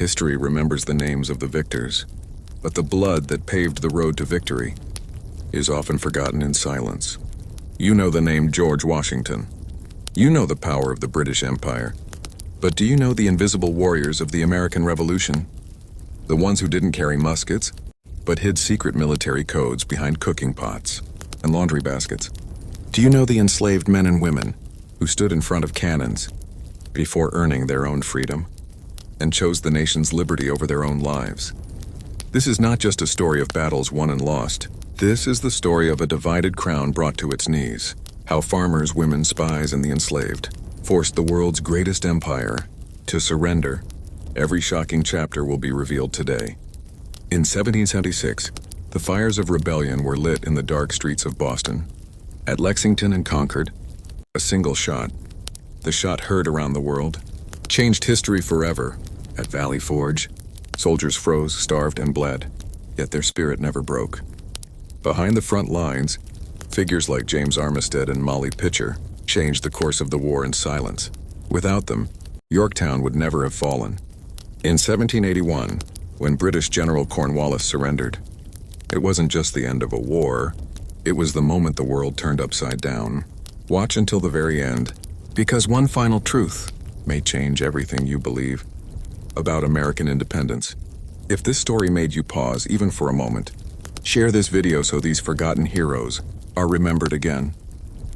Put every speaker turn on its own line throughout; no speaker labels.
History remembers the names of the victors, but the blood that paved the road to victory is often forgotten in silence. You know the name George Washington. You know the power of the British Empire. But do you know the invisible warriors of the American Revolution? The ones who didn't carry muskets, but hid secret military codes behind cooking pots and laundry baskets. Do you know the enslaved men and women who stood in front of cannons before earning their own freedom and chose the nation's liberty over their own lives? This is not just a story of battles won and lost. This is the story of a divided crown brought to its knees. How farmers, women, spies, and the enslaved forced the world's greatest empire to surrender. Every shocking chapter will be revealed today. In 1776, the fires of rebellion were lit in the dark streets of Boston. At Lexington and Concord, a single shot, the shot heard around the world, changed history forever. At Valley Forge, soldiers froze, starved, and bled, yet their spirit never broke. Behind the front lines, figures like James Armistead and Molly Pitcher changed the course of the war in silence. Without them, Yorktown would never have fallen. In 1781, when British General Cornwallis surrendered, it wasn't just the end of a war, it was the moment the world turned upside down. Watch until the very end, because one final truth may change everything you believe about American independence. If this story made you pause even for a moment, share this video so these forgotten heroes are remembered again.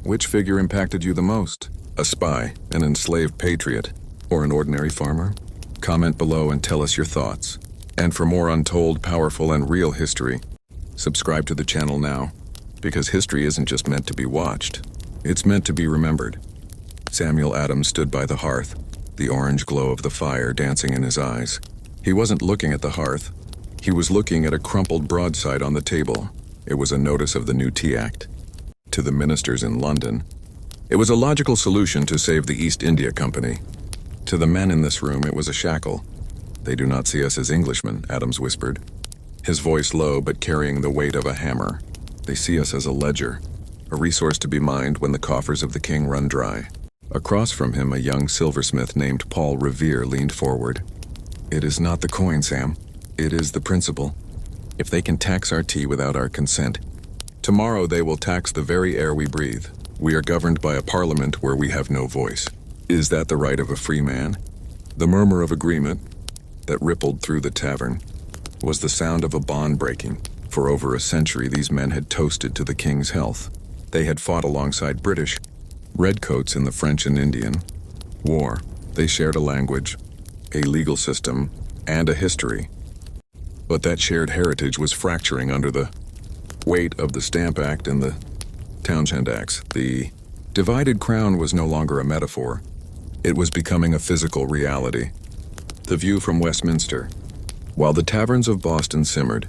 Which figure impacted you the most? A spy, an enslaved patriot, or an ordinary farmer? Comment below and tell us your thoughts. And for more untold, powerful, and real history, subscribe to the channel now, because history isn't just meant to be watched, it's meant to be remembered. Samuel Adams stood by the hearth, the orange glow of the fire dancing in his eyes. He wasn't looking at the hearth. He was looking at a crumpled broadside on the table. It was a notice of the new Tea Act. To the ministers in London, it was a logical solution to save the East India Company. To the men in this room, it was a shackle. They do not see us as Englishmen, Adams whispered, his voice low but carrying the weight of a hammer. They see us as a ledger, a resource to be mined when the coffers of the king run dry. Across from him, a young silversmith named Paul Revere leaned forward. It is not the coin, Sam. It is the principle. If they can tax our tea without our consent, tomorrow they will tax the very air we breathe. We are governed by a parliament where we have no voice. Is that the right of a free man? The murmur of agreement that rippled through the tavern was the sound of a bond breaking. For over a century, these men had toasted to the king's health. They had fought alongside British redcoats in the French and Indian War. They shared a language, a legal system, and a history. But that shared heritage was fracturing under the weight of the Stamp Act and the Townshend Acts. The divided crown was no longer a metaphor. It was becoming a physical reality. The view from Westminster. While the taverns of Boston simmered,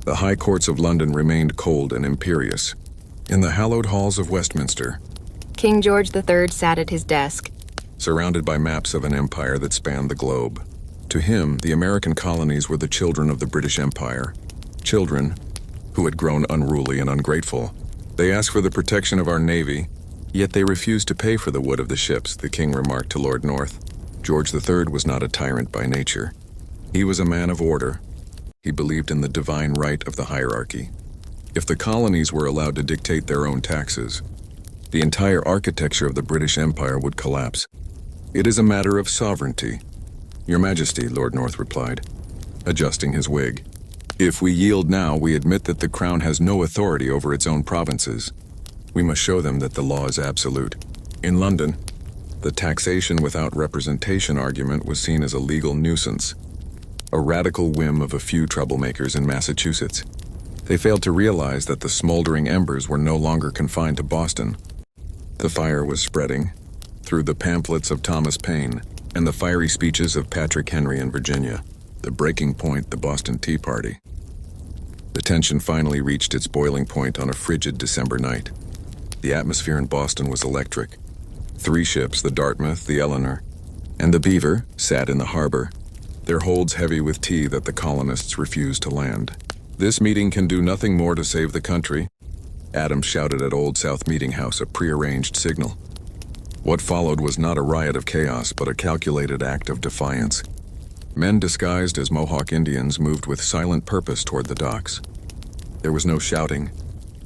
the high courts of London remained cold and imperious. In the hallowed halls of Westminster,
King George III sat at his desk,
surrounded by maps of an empire that spanned the globe. To him, the American colonies were the children of the British Empire, children who had grown unruly and ungrateful. They asked for the protection of our navy, yet they refused to pay for the wood of the ships, the king remarked to Lord North. George III was not a tyrant by nature. He was a man of order. He believed in the divine right of the hierarchy. If the colonies were allowed to dictate their own taxes, the entire architecture of the British Empire would collapse. It is a matter of sovereignty. Your Majesty, Lord North replied, adjusting his wig. If we yield now, we admit that the crown has no authority over its own provinces. We must show them that the law is absolute. In London, the taxation without representation argument was seen as a legal nuisance, a radical whim of a few troublemakers in Massachusetts. They failed to realize that the smoldering embers were no longer confined to Boston. The fire was spreading through the pamphlets of Thomas Paine and the fiery speeches of Patrick Henry in Virginia. The breaking point, the Boston Tea Party. The tension finally reached its boiling point on a frigid December night. The atmosphere in Boston was electric. 3 ships, the Dartmouth, the Eleanor, and the Beaver, sat in the harbor, their holds heavy with tea that the colonists refused to land. This meeting can do nothing more to save the country, Adams shouted at Old South Meeting House, a prearranged signal. What followed was not a riot of chaos, but a calculated act of defiance. Men disguised as Mohawk Indians moved with silent purpose toward the docks. There was no shouting,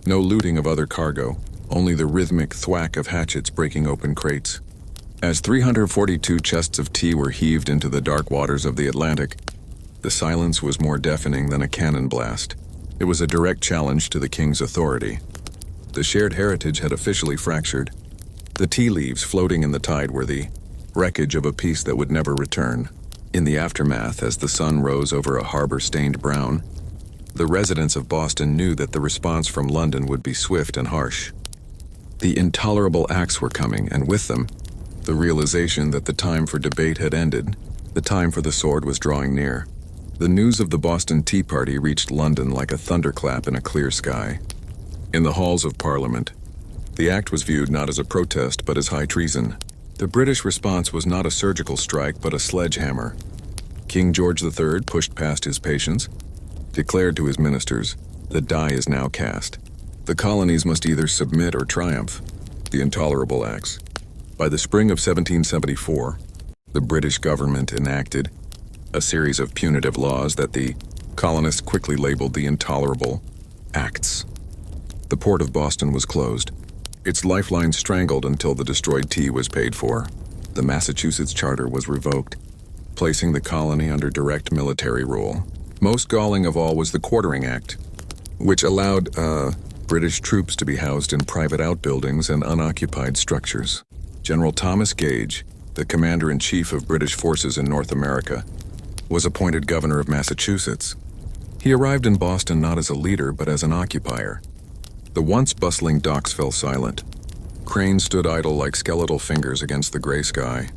no looting of other cargo, only the rhythmic thwack of hatchets breaking open crates. As 342 chests of tea were heaved into the dark waters of the Atlantic, the silence was more deafening than a cannon blast. It was a direct challenge to the king's authority. The shared heritage had officially fractured. The tea leaves floating in the tide were the wreckage of a peace that would never return. In the aftermath, as the sun rose over a harbor stained brown, the residents of Boston knew that the response from London would be swift and harsh. The intolerable acts were coming, and with them, the realization that the time for debate had ended, the time for the sword was drawing near. The news of the Boston Tea Party reached London like a thunderclap in a clear sky. In the halls of Parliament, the act was viewed not as a protest but as high treason. The British response was not a surgical strike but a sledgehammer. King George III pushed past his patience, declared to his ministers, "The die is now cast. The colonies must either submit or triumph." The intolerable acts. By the spring of 1774, the British government enacted a series of punitive laws that the colonists quickly labeled the intolerable acts. The port of Boston was closed, its lifeline strangled until the destroyed tea was paid for. The Massachusetts Charter was revoked, placing the colony under direct military rule. Most galling of all was the Quartering Act, which allowed British troops to be housed in private outbuildings and unoccupied structures. General Thomas Gage, the commander-in-chief of British forces in North America, was appointed governor of Massachusetts. He arrived in Boston not as a leader but as an occupier. The once bustling docks fell silent. Cranes stood idle like skeletal fingers against the gray sky,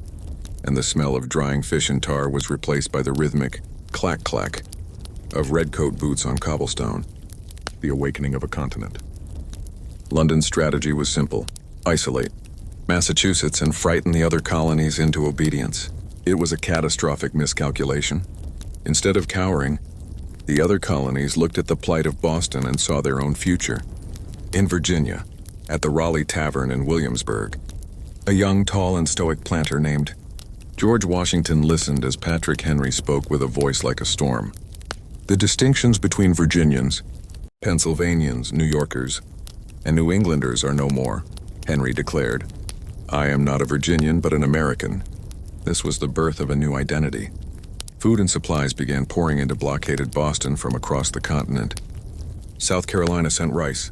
and the smell of drying fish and tar was replaced by the rhythmic clack-clack of redcoat boots on cobblestone, the awakening of a continent. London's strategy was simple: isolate Massachusetts and frighten the other colonies into obedience. It was a catastrophic miscalculation. Instead of cowering, the other colonies looked at the plight of Boston and saw their own future. In Virginia, at the Raleigh Tavern in Williamsburg, a young, tall, and stoic planter named George Washington listened as Patrick Henry spoke with a voice like a storm. "The distinctions between Virginians, Pennsylvanians, New Yorkers, and New Englanders are no more," Henry declared. "I am not a Virginian but an American." This was the birth of a new identity. Food and supplies began pouring into blockaded Boston from across the continent. South Carolina sent rice.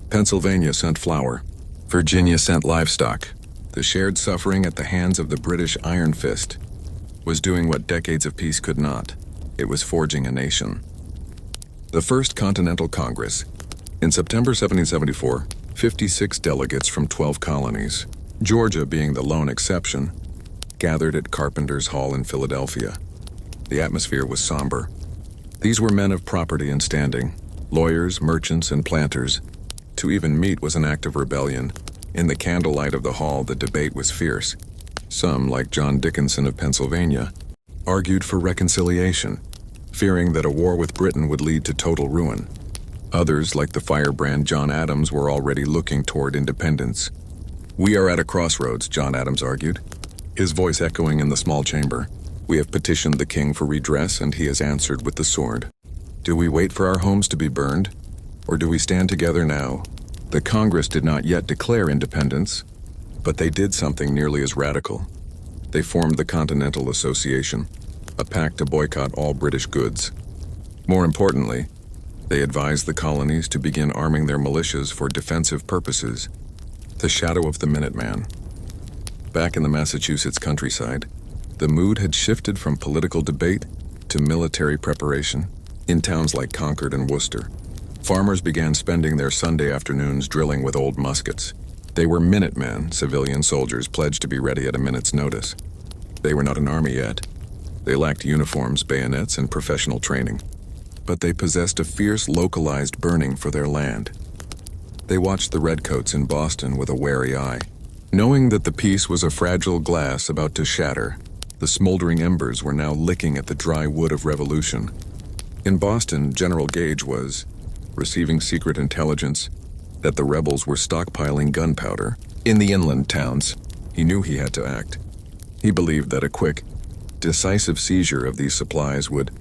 Pennsylvania sent flour. Virginia sent livestock. The shared suffering at the hands of the British Iron Fist was doing what decades of peace could not. It was forging a nation. The First Continental Congress. In September 1774, 56 delegates from 12 colonies, Georgia being the lone exception, gathered at Carpenter's Hall in Philadelphia. The atmosphere was somber. These were men of property and standing, lawyers, merchants, and planters. To even meet was an act of rebellion. In the candlelight of the hall, the debate was fierce. Some, like John Dickinson of Pennsylvania, argued for reconciliation, fearing that a war with Britain would lead to total ruin. Others, like the firebrand John Adams, were already looking toward independence. "We are at a crossroads," John Adams argued, his voice echoing in the small chamber. "We have petitioned the king for redress, and he has answered with the sword. Do we wait for our homes to be burned, or do we stand together now?" The Congress did not yet declare independence, but they did something nearly as radical. They formed the Continental Association, a pact to boycott all British goods. More importantly, they advised the colonies to begin arming their militias for defensive purposes. The shadow of the Minuteman. Back in the Massachusetts countryside, the mood had shifted from political debate to military preparation. In towns like Concord and Worcester, farmers began spending their Sunday afternoons drilling with old muskets. They were Minutemen, civilian soldiers pledged to be ready at a minute's notice. They were not an army yet. They lacked uniforms, bayonets, and professional training. But they possessed a fierce, localized burning for their land. They watched the redcoats in Boston with a wary eye. Knowing that the peace was a fragile glass about to shatter, the smoldering embers were now licking at the dry wood of revolution. In Boston, General Gage was receiving secret intelligence that the rebels were stockpiling gunpowder in the inland towns. He knew he had to act. He believed that a quick, decisive seizure of these supplies would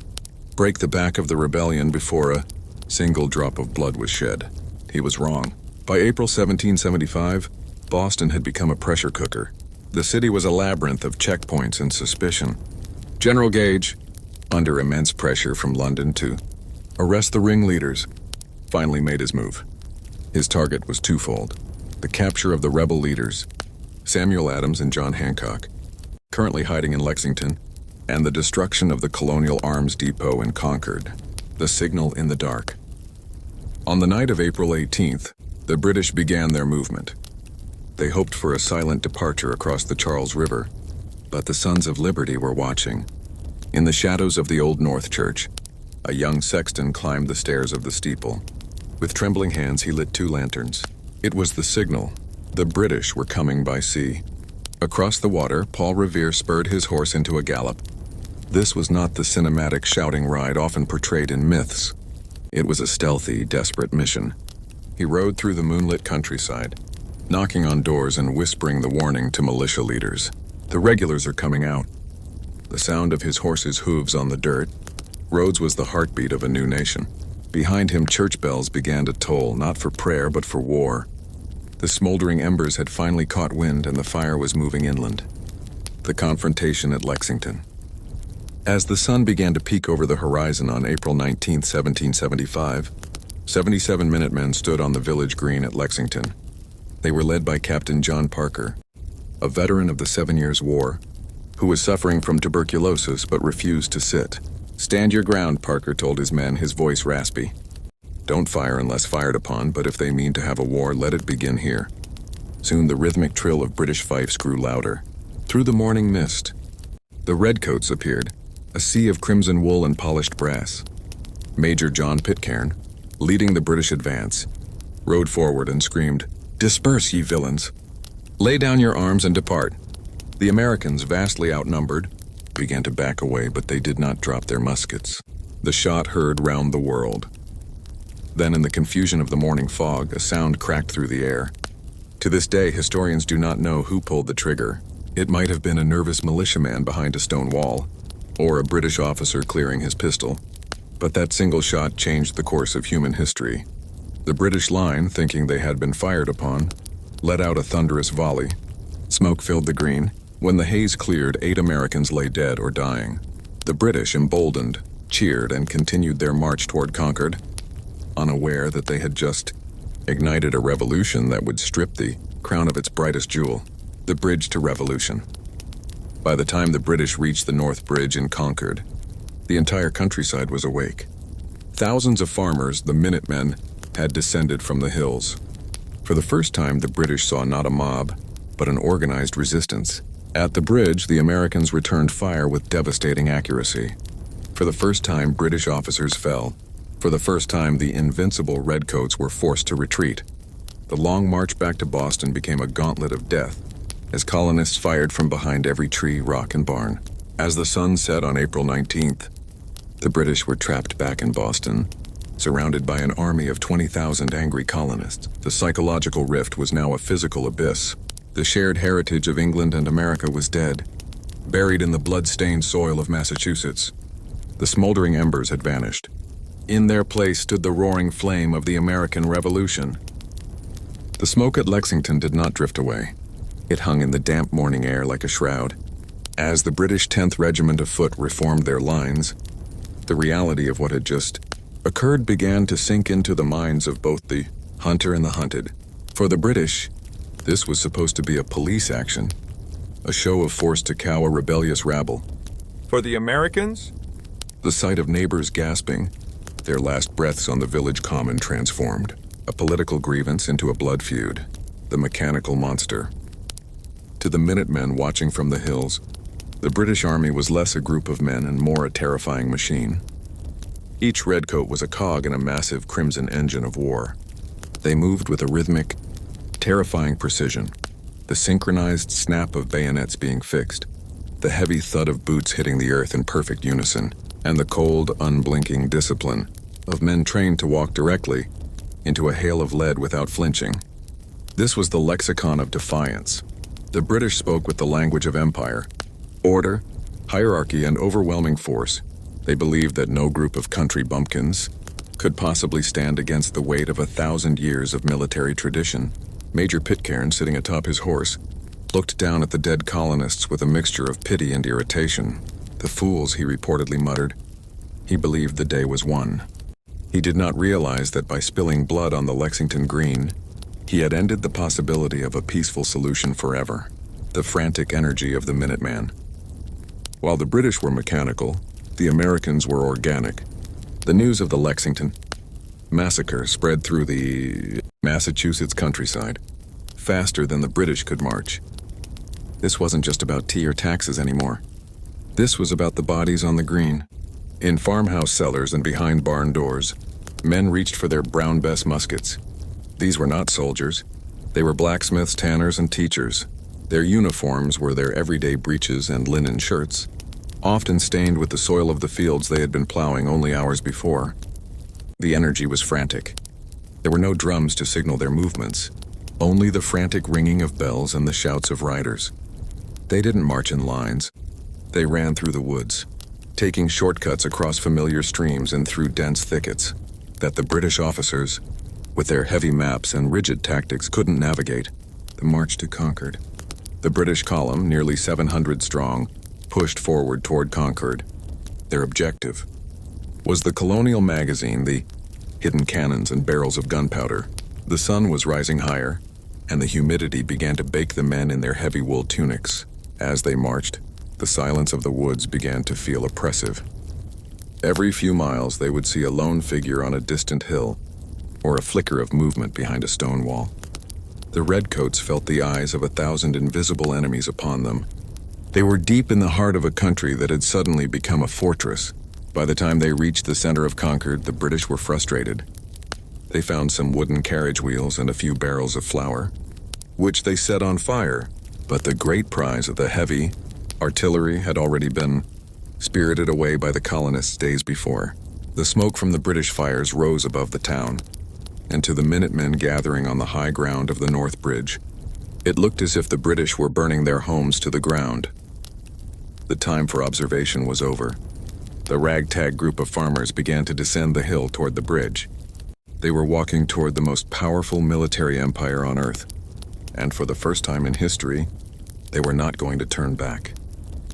break the back of the rebellion before a single drop of blood was shed. He was wrong. By April 1775, Boston had become a pressure cooker. The city was a labyrinth of checkpoints and suspicion. General Gage, under immense pressure from London to arrest the ringleaders, finally made his move. His target was twofold: the capture of the rebel leaders, Samuel Adams and John Hancock, currently hiding in Lexington, and the destruction of the Colonial Arms Depot in Concord, the signal in the dark. On the night of April 18th, the British began their movement. They hoped for a silent departure across the Charles River, but the Sons of Liberty were watching. In the shadows of the Old North Church, a young sexton climbed the stairs of the steeple. With trembling hands, he lit 2 lanterns. It was the signal. The British were coming by sea. Across the water, Paul Revere spurred his horse into a gallop. This was not the cinematic shouting ride often portrayed in myths. It was a stealthy, desperate mission. He rode through the moonlit countryside, knocking on doors and whispering the warning to militia leaders. The regulars are coming out. The sound of his horse's hooves on the dirt. Rhodes was the heartbeat of a new nation. Behind him, church bells began to toll, not for prayer but for war. The smoldering embers had finally caught wind and the fire was moving inland. The confrontation at Lexington. As the sun began to peek over the horizon on April 19, 1775, 77 Minutemen stood on the village green at Lexington. They were led by Captain John Parker, a veteran of the 7 Years' War, who was suffering from tuberculosis but refused to sit. "Stand your ground," Parker told his men, his voice raspy. "Don't fire unless fired upon, but if they mean to have a war, let it begin here." Soon the rhythmic trill of British fifes grew louder. Through the morning mist, the redcoats appeared, a sea of crimson wool and polished brass. Major John Pitcairn, leading the British advance, rode forward and screamed, "Disperse, ye villains! Lay down your arms and depart." The Americans, vastly outnumbered, began to back away, but they did not drop their muskets. The shot heard round the world. Then, in the confusion of the morning fog, a sound cracked through the air. To this day, historians do not know who pulled the trigger. It might have been a nervous militiaman behind a stone wall, or a British officer clearing his pistol. But that single shot changed the course of human history. The British line, thinking they had been fired upon, let out a thunderous volley. Smoke filled the green. When the haze cleared, 8 Americans lay dead or dying. The British, emboldened, cheered and continued their march toward Concord, unaware that they had just ignited a revolution that would strip the crown of its brightest jewel, the bridge to revolution. By the time the British reached the North Bridge in Concord, the entire countryside was awake. Thousands of farmers, the Minutemen, had descended from the hills. For the first time, the British saw not a mob, but an organized resistance. At the bridge, the Americans returned fire with devastating accuracy. For the first time, British officers fell. For the first time, the invincible redcoats were forced to retreat. The long march back to Boston became a gauntlet of death, as colonists fired from behind every tree, rock, and barn. As the sun set on April 19th, the British were trapped back in Boston, surrounded by an army of 20,000 angry colonists. The psychological rift was now a physical abyss. The shared heritage of England and America was dead, buried in the blood-stained soil of Massachusetts. The smoldering embers had vanished. In their place stood the roaring flame of the American Revolution. The smoke at Lexington did not drift away. It hung in the damp morning air like a shroud. As the British 10th Regiment of Foot reformed their lines, the reality of what had just occurred began to sink into the minds of both the hunter and the hunted. For the British, this was supposed to be a police action, a show of force to cow a rebellious rabble. For the Americans, the sight of neighbors gasping, their last breaths on the village common transformed a political grievance into a blood feud, the mechanical monster. To the Minutemen watching from the hills, the British Army was less a group of men and more a terrifying machine. Each redcoat was a cog in a massive crimson engine of war. They moved with a rhythmic, terrifying precision, the synchronized snap of bayonets being fixed, the heavy thud of boots hitting the earth in perfect unison, and the cold, unblinking discipline of men trained to walk directly into a hail of lead without flinching. This was the lexicon of defiance. The British spoke with the language of empire: order, Hierarchy and overwhelming force, they believed that no group of country bumpkins could possibly stand against the weight of 1,000 years of military tradition. Major Pitcairn, sitting atop his horse, looked down at the dead colonists with a mixture of pity and irritation. The fools, he reportedly muttered. He believed the day was won. He did not realize that by spilling blood on the Lexington Green, he had ended the possibility of a peaceful solution forever. The frantic energy of the Minuteman. While the British were mechanical, the Americans were organic. The news of the Lexington massacre spread through the Massachusetts countryside, faster than the British could march. This wasn't just about tea or taxes anymore. This was about the bodies on the green. In farmhouse cellars and behind barn doors, men reached for their Brown Bess muskets. These were not soldiers. They were blacksmiths, tanners, and teachers. Their uniforms were their everyday breeches and linen shirts, often stained with the soil of the fields they had been plowing only hours before. The energy was frantic. There were no drums to signal their movements, only the frantic ringing of bells and the shouts of riders. They didn't march in lines. They ran through the woods, taking shortcuts across familiar streams and through dense thickets that the British officers, with their heavy maps and rigid tactics, couldn't navigate. The march to Concord. The British column, nearly 700 strong, pushed forward toward Concord. Their objective was the colonial magazine, the hidden cannons and barrels of gunpowder. The sun was rising higher, and the humidity began to bake the men in their heavy wool tunics. As they marched, the silence of the woods began to feel oppressive. Every few miles they would see a lone figure on a distant hill, or a flicker of movement behind a stone wall. The redcoats felt the eyes of 1,000 invisible enemies upon them. They were deep in the heart of a country that had suddenly become a fortress. By the time they reached the center of Concord, the British were frustrated. They found some wooden carriage wheels and a few barrels of flour, which they set on fire. But the great prize of the heavy artillery had already been spirited away by the colonists days before. The smoke from the British fires rose above the town, and to the Minutemen gathering on the high ground of the North Bridge, it looked as if the British were burning their homes to the ground. The time for observation was over. The ragtag group of farmers began to descend the hill toward the bridge. They were walking toward the most powerful military empire on Earth, and for the first time in history, they were not going to turn back.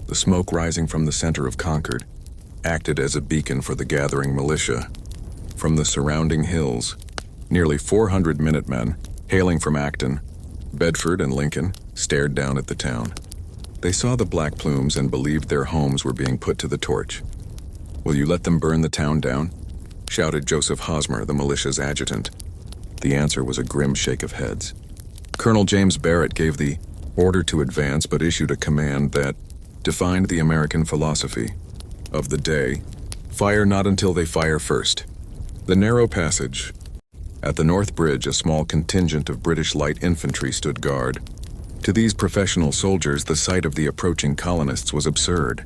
The smoke rising from the center of Concord acted as a beacon for the gathering militia. From the surrounding hills, nearly 400 Minutemen, hailing from Acton, Bedford, and Lincoln, stared down at the town. They saw the black plumes and believed their homes were being put to the torch. "Will you let them burn the town down?" shouted Joseph Hosmer, the militia's adjutant. The answer was a grim shake of heads. Colonel James Barrett gave the order to advance, but issued a command that defined the American philosophy of the day: fire not until they fire first. The narrow passage. At the North Bridge, a small contingent of British light infantry stood guard. To these professional soldiers, the sight of the approaching colonists was absurd.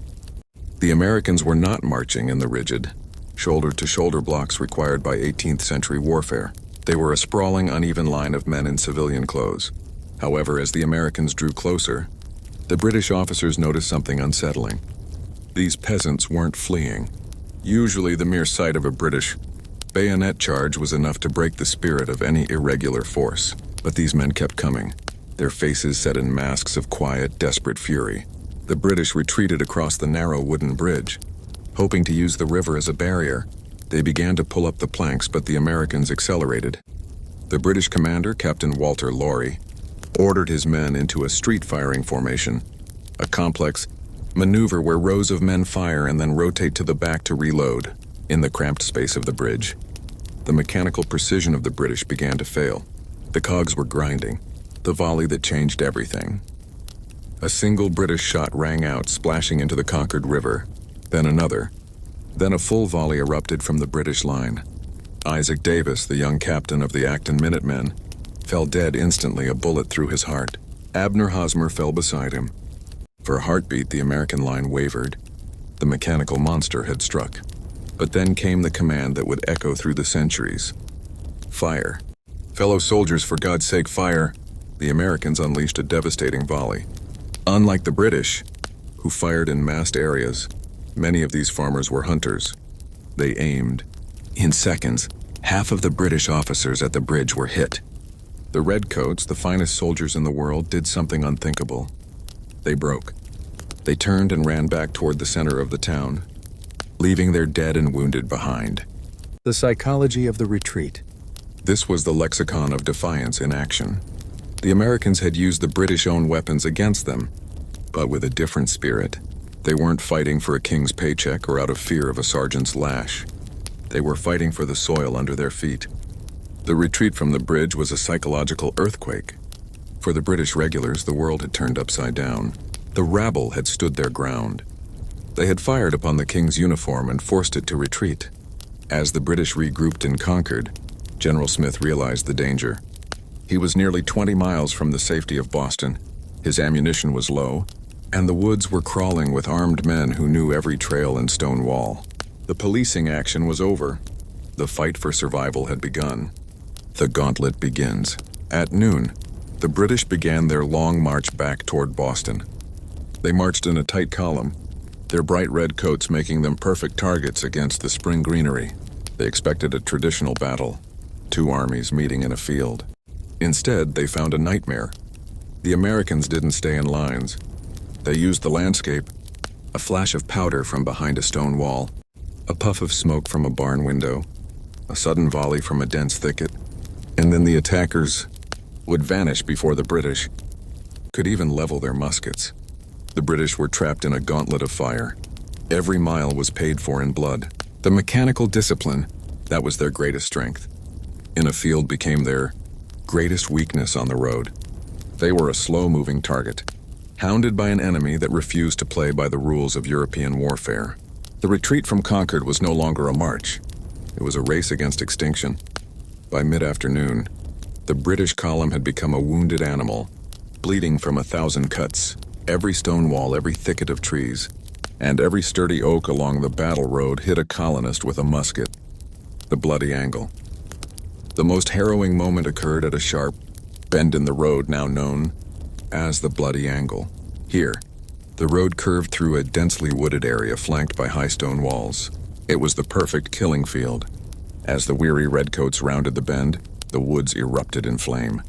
The Americans were not marching in the rigid, shoulder-to-shoulder blocks required by 18th century warfare. They were a sprawling, uneven line of men in civilian clothes. However, as the Americans drew closer, the British officers noticed something unsettling. These peasants weren't fleeing. Usually the mere sight of a British bayonet charge was enough to break the spirit of any irregular force. But these men kept coming, their faces set in masks of quiet, desperate fury. The British retreated across the narrow wooden bridge, hoping to use the river as a barrier. They began to pull up the planks, but the Americans accelerated. The British commander, Captain Walter Laurie, ordered his men into a street-firing formation, a complex maneuver where rows of men fire and then rotate to the back to reload. In the cramped space of the bridge, the mechanical precision of the British began to fail. The cogs were grinding, the volley that changed everything. A single British shot rang out, splashing into the Concord River, then another. Then a full volley erupted from the British line. Isaac Davis, the young captain of the Acton Minutemen, fell dead instantly, a bullet through his heart. Abner Hosmer fell beside him. For a heartbeat, the American line wavered. The mechanical monster had struck. But then came the command that would echo through the centuries. Fire. Fellow soldiers, for God's sake, fire! The Americans unleashed a devastating volley. Unlike the British, who fired in massed areas. Many of these farmers were hunters. They aimed. In seconds, half of the British officers at the bridge were hit. The redcoats, the finest soldiers in the world, did something unthinkable. They broke. They turned and ran back toward the center of the town, leaving their dead and wounded behind.
The psychology of the retreat.
This was the lexicon of defiance in action. The Americans had used the British-owned weapons against them, but with a different spirit. They weren't fighting for a king's paycheck or out of fear of a sergeant's lash. They were fighting for the soil under their feet. The retreat from the bridge was a psychological earthquake. For the British regulars, the world had turned upside down. The rabble had stood their ground. They had fired upon the king's uniform and forced it to retreat. As the British regrouped and conquered, General Smith realized the danger. He was nearly 20 miles from the safety of Boston. His ammunition was low, and the woods were crawling with armed men who knew every trail and stone wall. The policing action was over. The fight for survival had begun. The gauntlet begins. At noon, the British began their long march back toward Boston. They marched in a tight column, their bright red coats making them perfect targets against the spring greenery. They expected a traditional battle, 2 armies meeting in a field. Instead, they found a nightmare. The Americans didn't stay in lines. They used the landscape, a flash of powder from behind a stone wall, a puff of smoke from a barn window, a sudden volley from a dense thicket, and then the attackers would vanish before the British could even level their muskets. The British were trapped in a gauntlet of fire. Every mile was paid for in blood. The mechanical discipline, that was their greatest strength. In a field became their greatest weakness on the road. They were a slow-moving target, hounded by an enemy that refused to play by the rules of European warfare. The retreat from Concord was no longer a march. It was a race against extinction. By mid-afternoon, the British column had become a wounded animal, bleeding from 1,000 cuts. Every stone wall, every thicket of trees, and every sturdy oak along the battle road hit a colonist with a musket. The bloody angle. The most harrowing moment occurred at a sharp bend in the road now known as the Bloody Angle. Here, the road curved through a densely wooded area flanked by high stone walls. It was the perfect killing field. As the weary redcoats rounded the bend, the woods erupted in flame.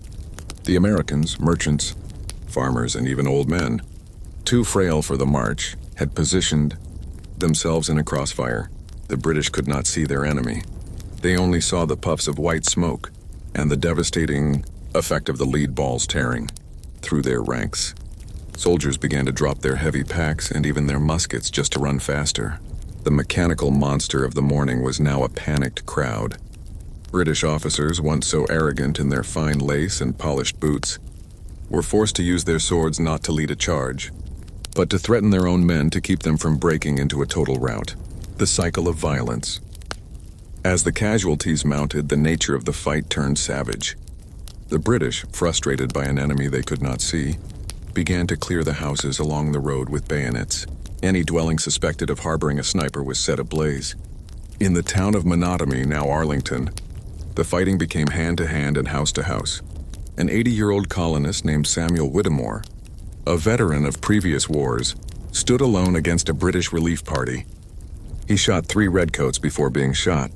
The Americans, merchants, farmers, and even old men, too frail for the march, had positioned themselves in a crossfire. The British could not see their enemy. They only saw the puffs of white smoke and the devastating effect of the lead balls tearing through their ranks. Soldiers began to drop their heavy packs and even their muskets just to run faster. The mechanical monster of the morning was now a panicked crowd. British officers, once so arrogant in their fine lace and polished boots, were forced to use their swords not to lead a charge, but to threaten their own men to keep them from breaking into a total rout. The cycle of violence. As the casualties mounted, the nature of the fight turned savage. The British, frustrated by an enemy they could not see, began to clear the houses along the road with bayonets. Any dwelling suspected of harboring a sniper was set ablaze. In the town of Monotony, now Arlington, the fighting became hand-to-hand and house-to-house. An 80-year-old colonist named Samuel Whittemore, a veteran of previous wars, stood alone against a British relief party. He shot 3 redcoats before being shot,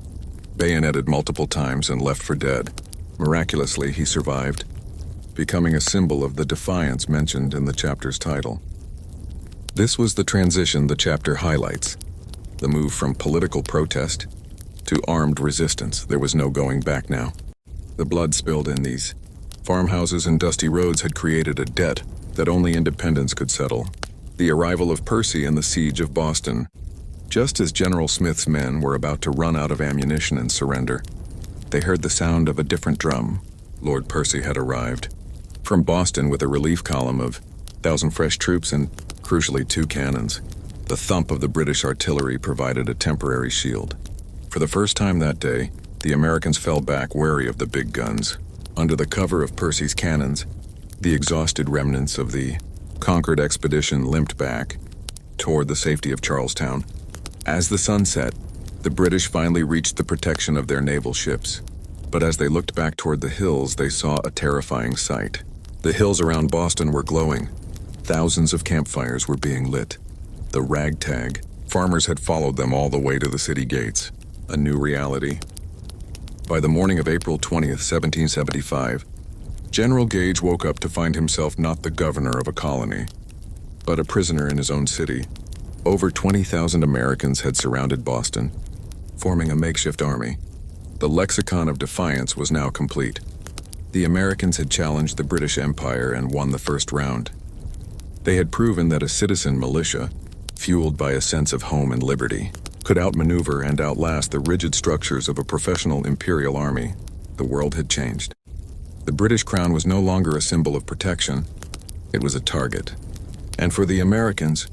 bayoneted multiple times and left for dead. Miraculously, he survived, becoming a symbol of the defiance mentioned in the chapter's title. This was the transition the chapter highlights, the move from political protest to armed resistance. There was no going back now. The blood spilled in these farmhouses and dusty roads had created a debt that only independence could settle. The arrival of Percy and the siege of Boston, just as General Smith's men were about to run out of ammunition and surrender, they heard the sound of a different drum. Lord Percy had arrived from Boston with a relief column of 1,000 fresh troops and, crucially, 2 cannons. The thump of the British artillery provided a temporary shield. For the first time that day, the Americans fell back wary of the big guns. Under the cover of Percy's cannons, the exhausted remnants of the conquered expedition limped back toward the safety of Charlestown. As the sun set, the British finally reached the protection of their naval ships. But as they looked back toward the hills, they saw a terrifying sight. The hills around Boston were glowing. Thousands of campfires were being lit. The ragtag. Farmers had followed them all the way to the city gates. A new reality. By the morning of April 20th, 1775, General Gage woke up to find himself not the governor of a colony, but a prisoner in his own city. Over 20,000 Americans had surrounded Boston, forming a makeshift army. The lexicon of defiance was now complete. The Americans had challenged the British Empire and won the first round. They had proven that a citizen militia, fueled by a sense of home and liberty, could outmaneuver and outlast the rigid structures of a professional imperial army. The world had changed. The British crown was no longer a symbol of protection. It was a target. And for the Americans,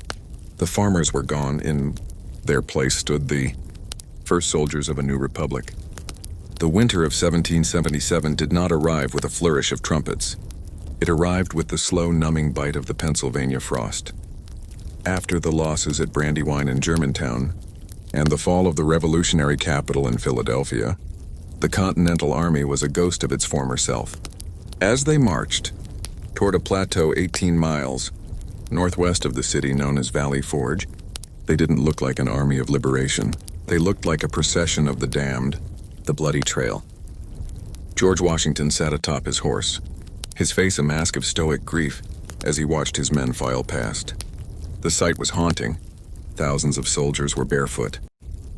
the farmers were gone. In their place stood the first soldiers of a new republic. The winter of 1777 did not arrive with a flourish of trumpets. It arrived with the slow, numbing bite of the Pennsylvania frost. After the losses at Brandywine and Germantown, and the fall of the revolutionary capital in Philadelphia, the Continental Army was a ghost of its former self. As they marched toward a plateau 18 miles northwest of the city known as Valley Forge, they didn't look like an army of liberation. They looked like a procession of the damned, the bloody trail. George Washington sat atop his horse, his face a mask of stoic grief as he watched his men file past. The sight was haunting. Thousands of soldiers were barefoot,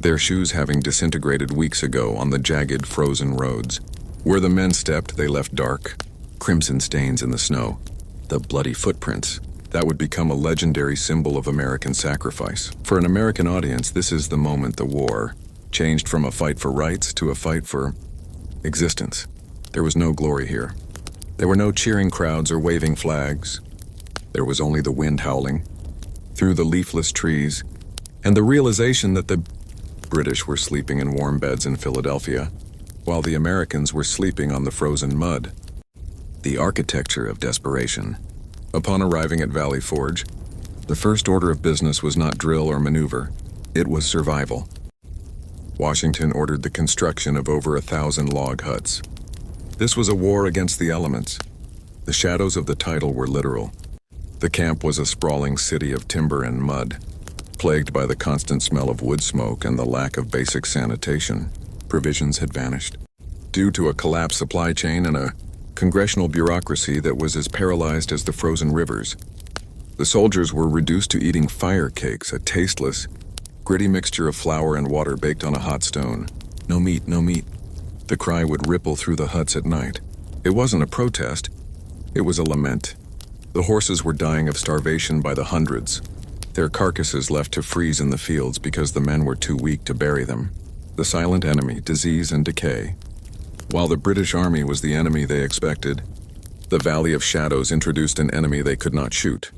their shoes having disintegrated weeks ago on the jagged, frozen roads. Where the men stepped, they left dark, crimson stains in the snow. The bloody footprints. That would become a legendary symbol of American sacrifice. For an American audience, this is the moment the war changed from a fight for rights to a fight for existence. There was no glory here. There were no cheering crowds or waving flags. There was only the wind howling through the leafless trees and the realization that the British were sleeping in warm beds in Philadelphia, while the Americans were sleeping on the frozen mud. The architecture of desperation. Upon arriving at Valley Forge, the first order of business was not drill or maneuver. It was survival. Washington ordered the construction of over 1,000 log huts. This was a war against the elements. The shadows of the title were literal. The camp was a sprawling city of timber and mud, plagued by the constant smell of wood smoke and the lack of basic sanitation. Provisions had vanished, due to a collapsed supply chain and a congressional bureaucracy that was as paralyzed as the frozen rivers. The soldiers were reduced to eating fire cakes, a tasteless, gritty mixture of flour and water baked on a hot stone. No meat, no meat. The cry would ripple through the huts at night. It wasn't a protest. It was a lament. The horses were dying of starvation by the hundreds, their carcasses left to freeze in the fields because the men were too weak to bury them. The silent enemy, disease and decay. While the British Army was the enemy they expected, the Valley of Shadows introduced an enemy they could not shoot.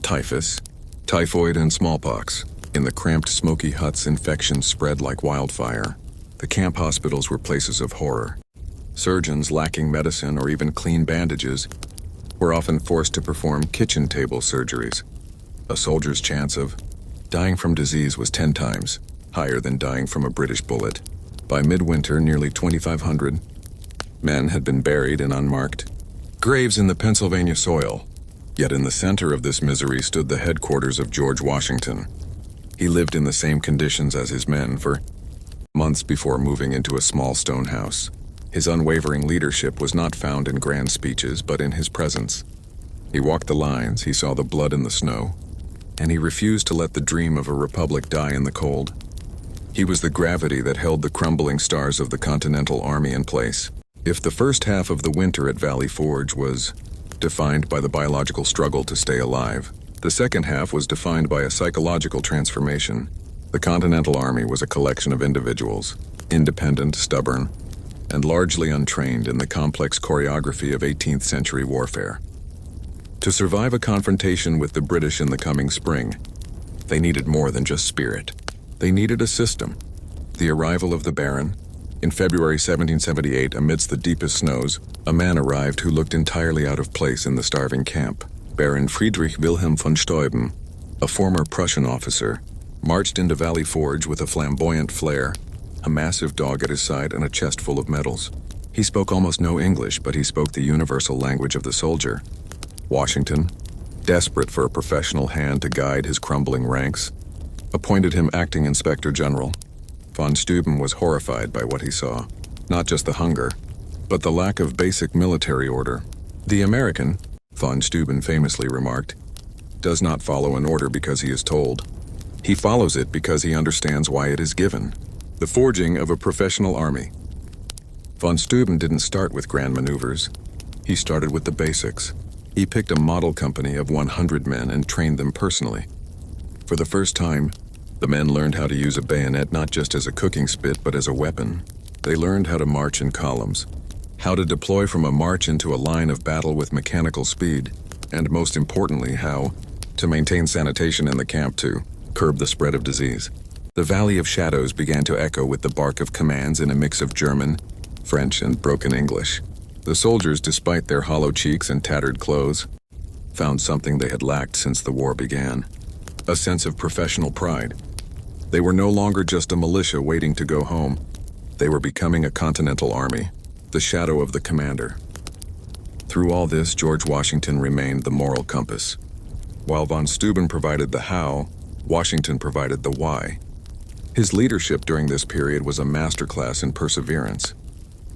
Typhus, typhoid, and smallpox. In the cramped, smoky huts, infections spread like wildfire. The camp hospitals were places of horror. Surgeons lacking medicine or even clean bandages were often forced to perform kitchen table surgeries. A soldier's chance of dying from disease was 10 times higher than dying from a British bullet. By midwinter, nearly 2,500 men had been buried in unmarked graves in the Pennsylvania soil. Yet in the center of this misery stood the headquarters of George Washington. He lived in the same conditions as his men for months before moving into a small stone house. His unwavering leadership was not found in grand speeches, but in his presence. He walked the lines, he saw the blood in the snow, and he refused to let the dream of a republic die in the cold. He was the gravity that held the crumbling stars of the Continental Army in place. If the first half of the winter at Valley Forge was defined by the biological struggle to stay alive, the second half was defined by a psychological transformation. The Continental Army was a collection of individuals, independent, stubborn, and largely untrained in the complex choreography of 18th century warfare. To survive a confrontation with the British in the coming spring, they needed more than just spirit. They needed a system. The arrival of the Baron. In February 1778, amidst the deepest snows, a man arrived who looked entirely out of place in the starving camp. Baron Friedrich Wilhelm von Steuben, a former Prussian officer, marched into Valley Forge with a flamboyant flair, a massive dog at his side and a chest full of medals. He spoke almost no English, but he spoke the universal language of the soldier. Washington, desperate for a professional hand to guide his crumbling ranks, appointed him acting inspector general. Von Steuben was horrified by what he saw, not just the hunger, but the lack of basic military order. The American, von Steuben famously remarked, does not follow an order because he is told. He follows it because he understands why it is given. The forging of a professional army. Von Steuben didn't start with grand maneuvers. He started with the basics. He picked a model company of 100 men and trained them personally. For the first time, the men learned how to use a bayonet not just as a cooking spit but as a weapon. They learned how to march in columns, how to deploy from a march into a line of battle with mechanical speed, and most importantly, how to maintain sanitation in the camp to curb the spread of disease. The Valley of Shadows began to echo with the bark of commands in a mix of German, French, and broken English. The soldiers, despite their hollow cheeks and tattered clothes, found something they had lacked since the war began: a sense of professional pride. They were no longer just a militia waiting to go home. They were becoming a continental army, the shadow of the commander. Through all this, George Washington remained the moral compass. While von Steuben provided the how, Washington provided the why. His leadership during this period was a masterclass in perseverance.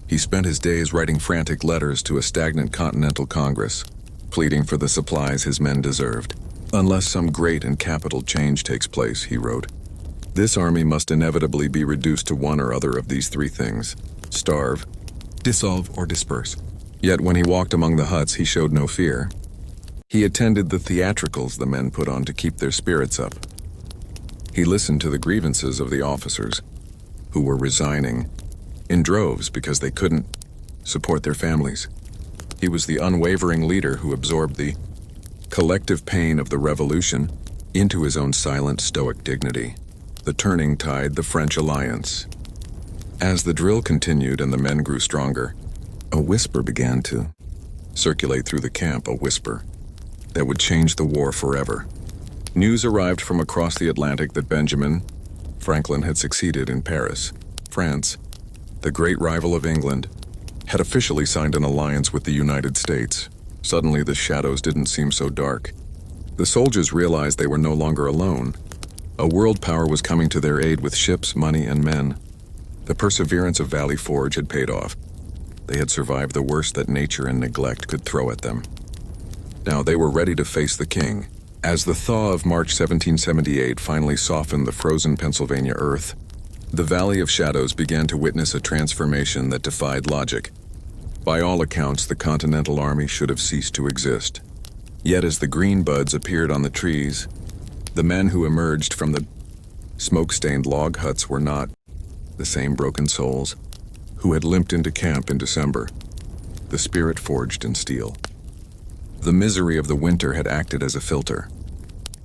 He spent his days writing frantic letters to a stagnant Continental Congress, pleading for the supplies his men deserved. Unless some great and capital change takes place, he wrote, this army must inevitably be reduced to one or other of these three things: starve, dissolve, or disperse. Yet when he walked among the huts, he showed no fear. He attended the theatricals the men put on to keep their spirits up. He listened to the grievances of the officers, who were resigning in droves because they couldn't support their families. He was the unwavering leader who absorbed the collective pain of the revolution into his own silent, stoic dignity. The turning tide, the French alliance. As the drill continued and the men grew stronger, a whisper began to circulate through the camp, a whisper that would change the war forever. News arrived from across the Atlantic that Benjamin Franklin had succeeded in Paris. France, the great rival of England, had officially signed an alliance with the United States. Suddenly, the shadows didn't seem so dark. The soldiers realized they were no longer alone. A world power was coming to their aid with ships, money, and men. The perseverance of Valley Forge had paid off. They had survived the worst that nature and neglect could throw at them. Now they were ready to face the king. As the thaw of March 1778 finally softened the frozen Pennsylvania earth, the Valley of Shadows began to witness a transformation that defied logic. By all accounts, the Continental Army should have ceased to exist. Yet as the green buds appeared on the trees, the men who emerged from the smoke-stained log huts were not the same broken souls who had limped into camp in December, the spirit forged in steel. The misery of the winter had acted as a filter.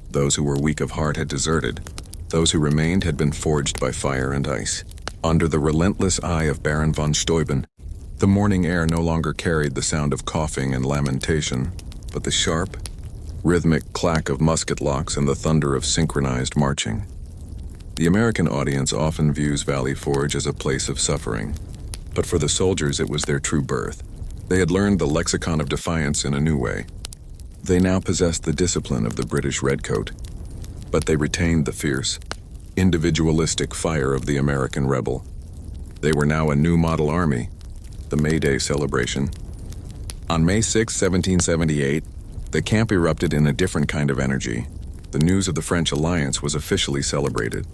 Those who were weak of heart had deserted. Those who remained had been forged by fire and ice. Under the relentless eye of Baron von Steuben, the morning air no longer carried the sound of coughing and lamentation, but the sharp, rhythmic clack of musket locks and the thunder of synchronized marching. The American audience often views Valley Forge as a place of suffering, but for the soldiers it was their true birth. They had learned the lexicon of defiance in a new way. They now possessed the discipline of the British redcoat, but they retained the fierce, individualistic fire of the American rebel. They were now a new model army, the May Day celebration. On May 6, 1778, the camp erupted in a different kind of energy. The news of the French alliance was officially celebrated.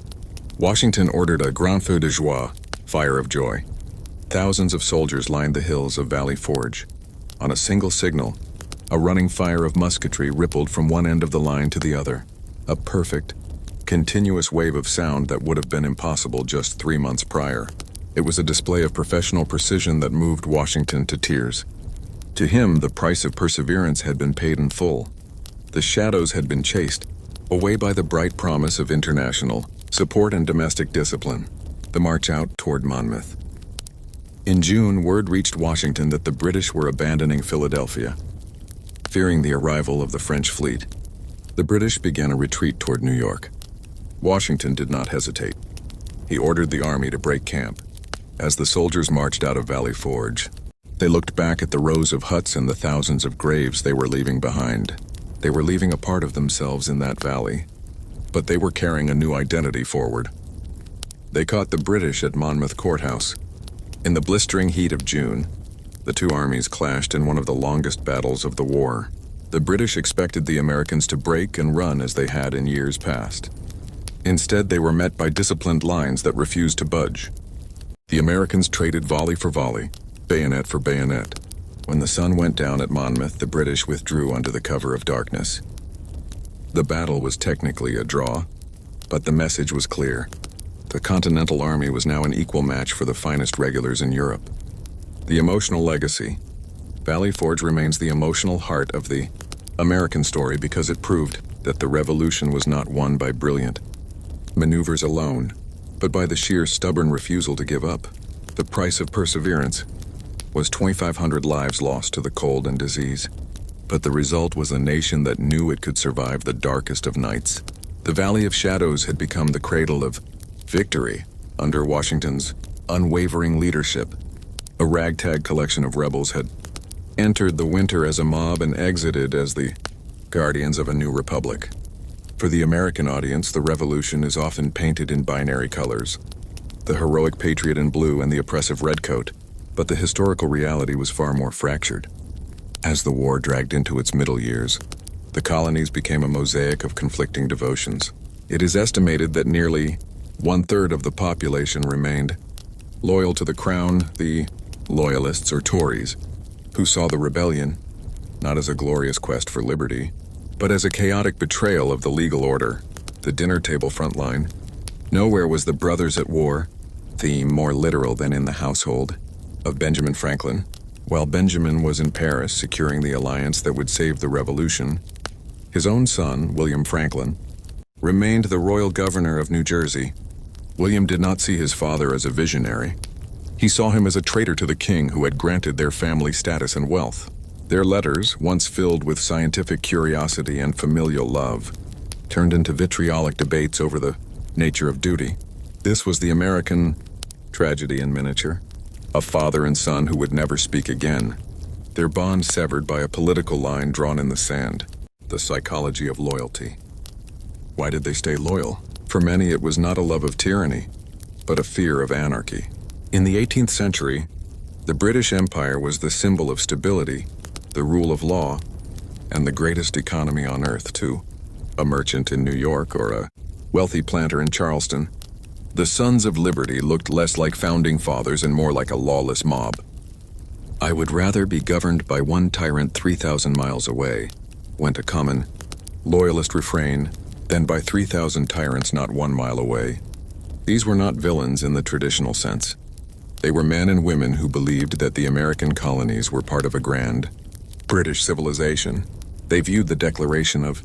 Washington ordered a grand feu de joie, fire of joy. Thousands of soldiers lined the hills of Valley Forge. On a single signal, a running fire of musketry rippled from one end of the line to the other. A perfect, continuous wave of sound that would have been impossible just 3 months prior. It was a display of professional precision that moved Washington to tears. To him, the price of perseverance had been paid in full. The shadows had been chased away by the bright promise of international support and domestic discipline. The march out toward Monmouth. In June, word reached Washington that the British were abandoning Philadelphia. Fearing the arrival of the French fleet, the British began a retreat toward New York. Washington did not hesitate. He ordered the army to break camp. As the soldiers marched out of Valley Forge, they looked back at the rows of huts and the thousands of graves they were leaving behind. They were leaving a part of themselves in that valley, but they were carrying a new identity forward. They caught the British at Monmouth Courthouse. In the blistering heat of June, the two armies clashed in one of the longest battles of the war. The British expected the Americans to break and run as they had in years past. Instead, they were met by disciplined lines that refused to budge. The Americans traded volley for volley, bayonet for bayonet. When the sun went down at Monmouth, the British withdrew under the cover of darkness. The battle was technically a draw, but the message was clear. The Continental Army was now an equal match for the finest regulars in Europe. The emotional legacy. Valley Forge remains the emotional heart of the American story because it proved that the Revolution was not won by brilliant maneuvers alone, but by the sheer stubborn refusal to give up. The price of perseverance was 2,500 lives lost to the cold and disease. But the result was a nation that knew it could survive the darkest of nights. The Valley of Shadows had become the cradle of victory under Washington's unwavering leadership. A ragtag collection of rebels had entered the winter as a mob and exited as the guardians of a new republic. For the American audience, the revolution is often painted in binary colors, the heroic patriot in blue and the oppressive redcoat, but the historical reality was far more fractured. As the war dragged into its middle years, the colonies became a mosaic of conflicting devotions. It is estimated that nearly one-third of the population remained loyal to the crown, the Loyalists or Tories, who saw the rebellion not as a glorious quest for liberty, but as a chaotic betrayal of the legal order. The dinner table frontline. Nowhere was the brothers at war, theme more literal than in the household of Benjamin Franklin. While Benjamin was in Paris securing the alliance that would save the revolution, his own son, William Franklin, remained the royal governor of New Jersey. William did not see his father as a visionary. He saw him as a traitor to the king who had granted their family status and wealth. Their letters, once filled with scientific curiosity and familial love, turned into vitriolic debates over the nature of duty. This was the American tragedy in miniature. A father and son who would never speak again, their bond severed by a political line drawn in the sand. The psychology of loyalty. Why did they stay loyal? For many, it was not a love of tyranny, but a fear of anarchy. In the 18th century, the British Empire was the symbol of stability, the rule of law, and the greatest economy on earth, too. A merchant in New York or a wealthy planter in Charleston, the Sons of Liberty looked less like founding fathers and more like a lawless mob. "I would rather be governed by one tyrant 3,000 miles away," went a common Loyalist refrain, "than by 3,000 tyrants not 1 mile away." These were not villains in the traditional sense. They were men and women who believed that the American colonies were part of a grand British civilization. They viewed the Declaration of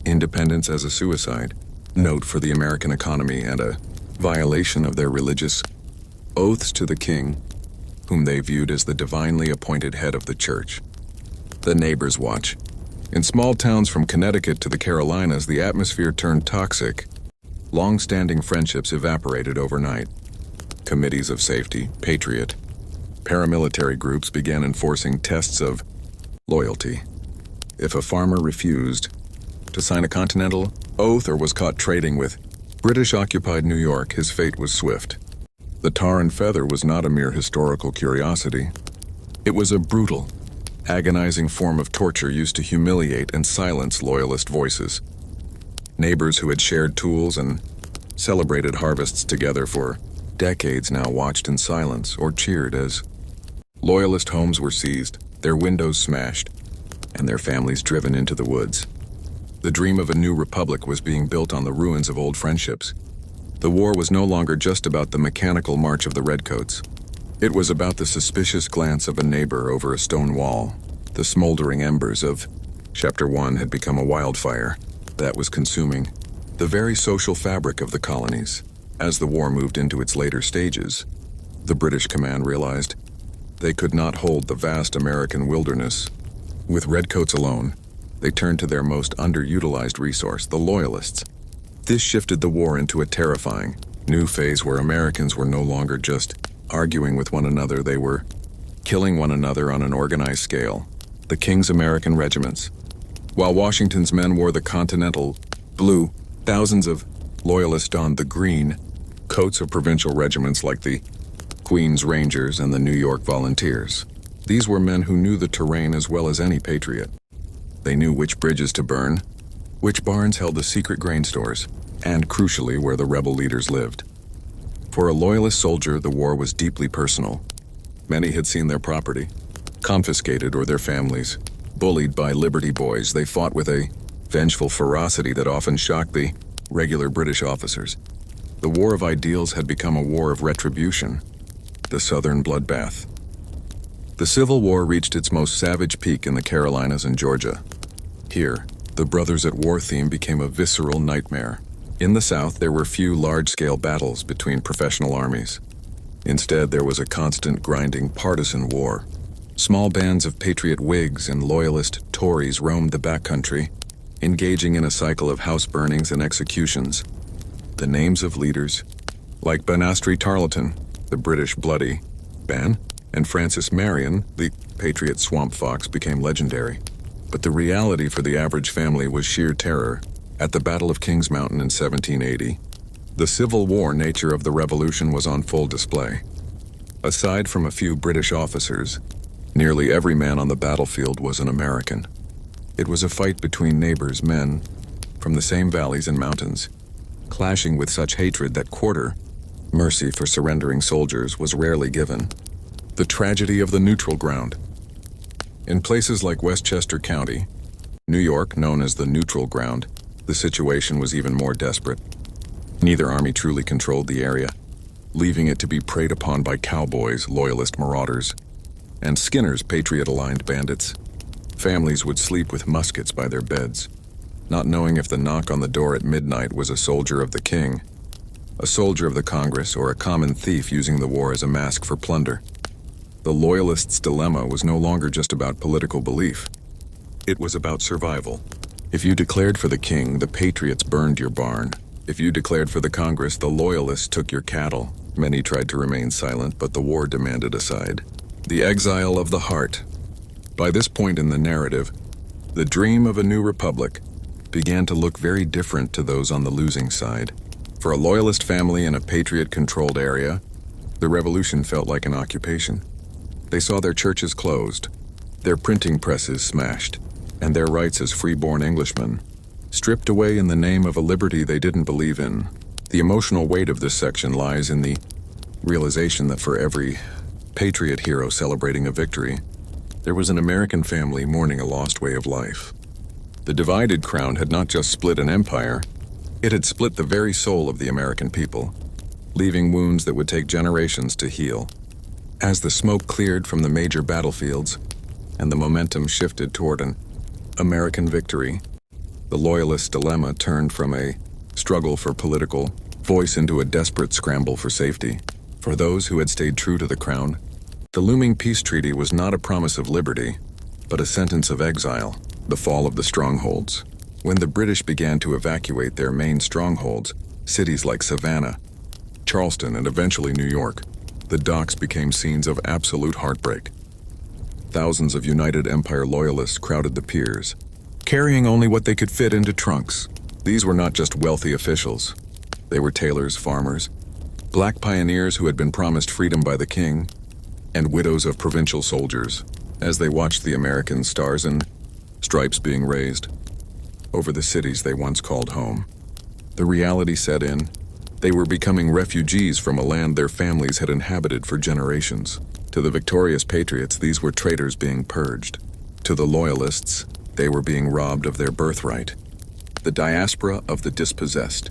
Independence as a suicide note for the American economy and a violation of their religious oaths to the king, whom they viewed as the divinely appointed head of the church. The neighbors watch. In small towns from Connecticut to the Carolinas, the atmosphere turned toxic. Long-standing friendships evaporated overnight. Committees of safety, patriot, paramilitary groups began enforcing tests of loyalty. If a farmer refused to sign a continental oath or was caught trading with British-occupied New York, his fate was swift. The tar and feather was not a mere historical curiosity. It was a brutal, agonizing form of torture used to humiliate and silence Loyalist voices. Neighbors who had shared tools and celebrated harvests together for decades now watched in silence or cheered as Loyalist homes were seized, their windows smashed, and their families driven into the woods. The dream of a new republic was being built on the ruins of old friendships. The war was no longer just about the mechanical march of the redcoats. It was about the suspicious glance of a neighbor over a stone wall. The smoldering embers of Chapter 1 had become a wildfire that was consuming the very social fabric of the colonies. As the war moved into its later stages, the British command realized they could not hold the vast American wilderness. With redcoats alone, they turned to their most underutilized resource, the Loyalists. This shifted the war into a terrifying new phase where Americans were no longer just arguing with one another, they were killing one another on an organized scale. The King's American regiments, While Washington's men wore the Continental blue, thousands of Loyalists donned the green coats of provincial regiments like the Queen's Rangers and the New York Volunteers. These were men who knew the terrain as well as any patriot. They knew which bridges to burn, which barns held the secret grain stores, and crucially where the rebel leaders lived. For a Loyalist soldier, the war was deeply personal. Many had seen their property confiscated or their families bullied by Liberty Boys. They fought with a vengeful ferocity that often shocked the regular British officers. The war of ideals had become a war of retribution, the Southern bloodbath. The Civil War reached its most savage peak in the Carolinas and Georgia. Here, the Brothers at War theme became a visceral nightmare. In the South, there were few large-scale battles between professional armies. Instead, there was a constant grinding partisan war. Small bands of Patriot Whigs and Loyalist Tories roamed the backcountry, engaging in a cycle of house burnings and executions. The names of leaders, like Banastre Tarleton, the British Bloody Ben, and Francis Marion, the Patriot Swamp Fox, became legendary. But the reality for the average family was sheer terror. At the Battle of Kings Mountain in 1780, the Civil War nature of the Revolution was on full display. Aside from a few British officers, nearly every man on the battlefield was an American. It was a fight between neighbors, men from the same valleys and mountains, clashing with such hatred that quarter mercy for surrendering soldiers was rarely given. The tragedy of the neutral ground. In places like Westchester County, New York, known as the neutral ground, the situation was even more desperate. Neither army truly controlled the area, leaving it to be preyed upon by cowboys, Loyalist marauders, and Skinner's Patriot-aligned bandits. Families would sleep with muskets by their beds, not knowing if the knock on the door at midnight was a soldier of the king, a soldier of the Congress, or a common thief using the war as a mask for plunder. The Loyalists' dilemma was no longer just about political belief. It was about survival. If you declared for the king, the Patriots burned your barn. If you declared for the Congress, the Loyalists took your cattle. Many tried to remain silent, but the war demanded a side. The exile of the heart. By this point in the narrative, the dream of a new republic began to look very different to those on the losing side. For a Loyalist family in a Patriot-controlled area, the revolution felt like an occupation. They saw their churches closed, their printing presses smashed, and their rights as free-born Englishmen stripped away in the name of a liberty they didn't believe in. The emotional weight of this section lies in the realization that for every Patriot hero celebrating a victory, there was an American family mourning a lost way of life. The divided crown had not just split an empire, it had split the very soul of the American people, leaving wounds that would take generations to heal. As the smoke cleared from the major battlefields and the momentum shifted toward an American victory, the Loyalist dilemma turned from a struggle for political voice into a desperate scramble for safety. For those who had stayed true to the crown, the looming peace treaty was not a promise of liberty, but a sentence of exile, the fall of the strongholds. When the British began to evacuate their main strongholds, cities like Savannah, Charleston, and eventually New York, the docks became scenes of absolute heartbreak. Thousands of United Empire Loyalists crowded the piers, carrying only what they could fit into trunks. These were not just wealthy officials. They were tailors, farmers, black pioneers who had been promised freedom by the king, and widows of provincial soldiers, as they watched the American stars and stripes being raised over the cities they once called home. The reality set in. They were becoming refugees from a land their families had inhabited for generations. To the victorious Patriots, these were traitors being purged. To the Loyalists, they were being robbed of their birthright. The diaspora of the dispossessed.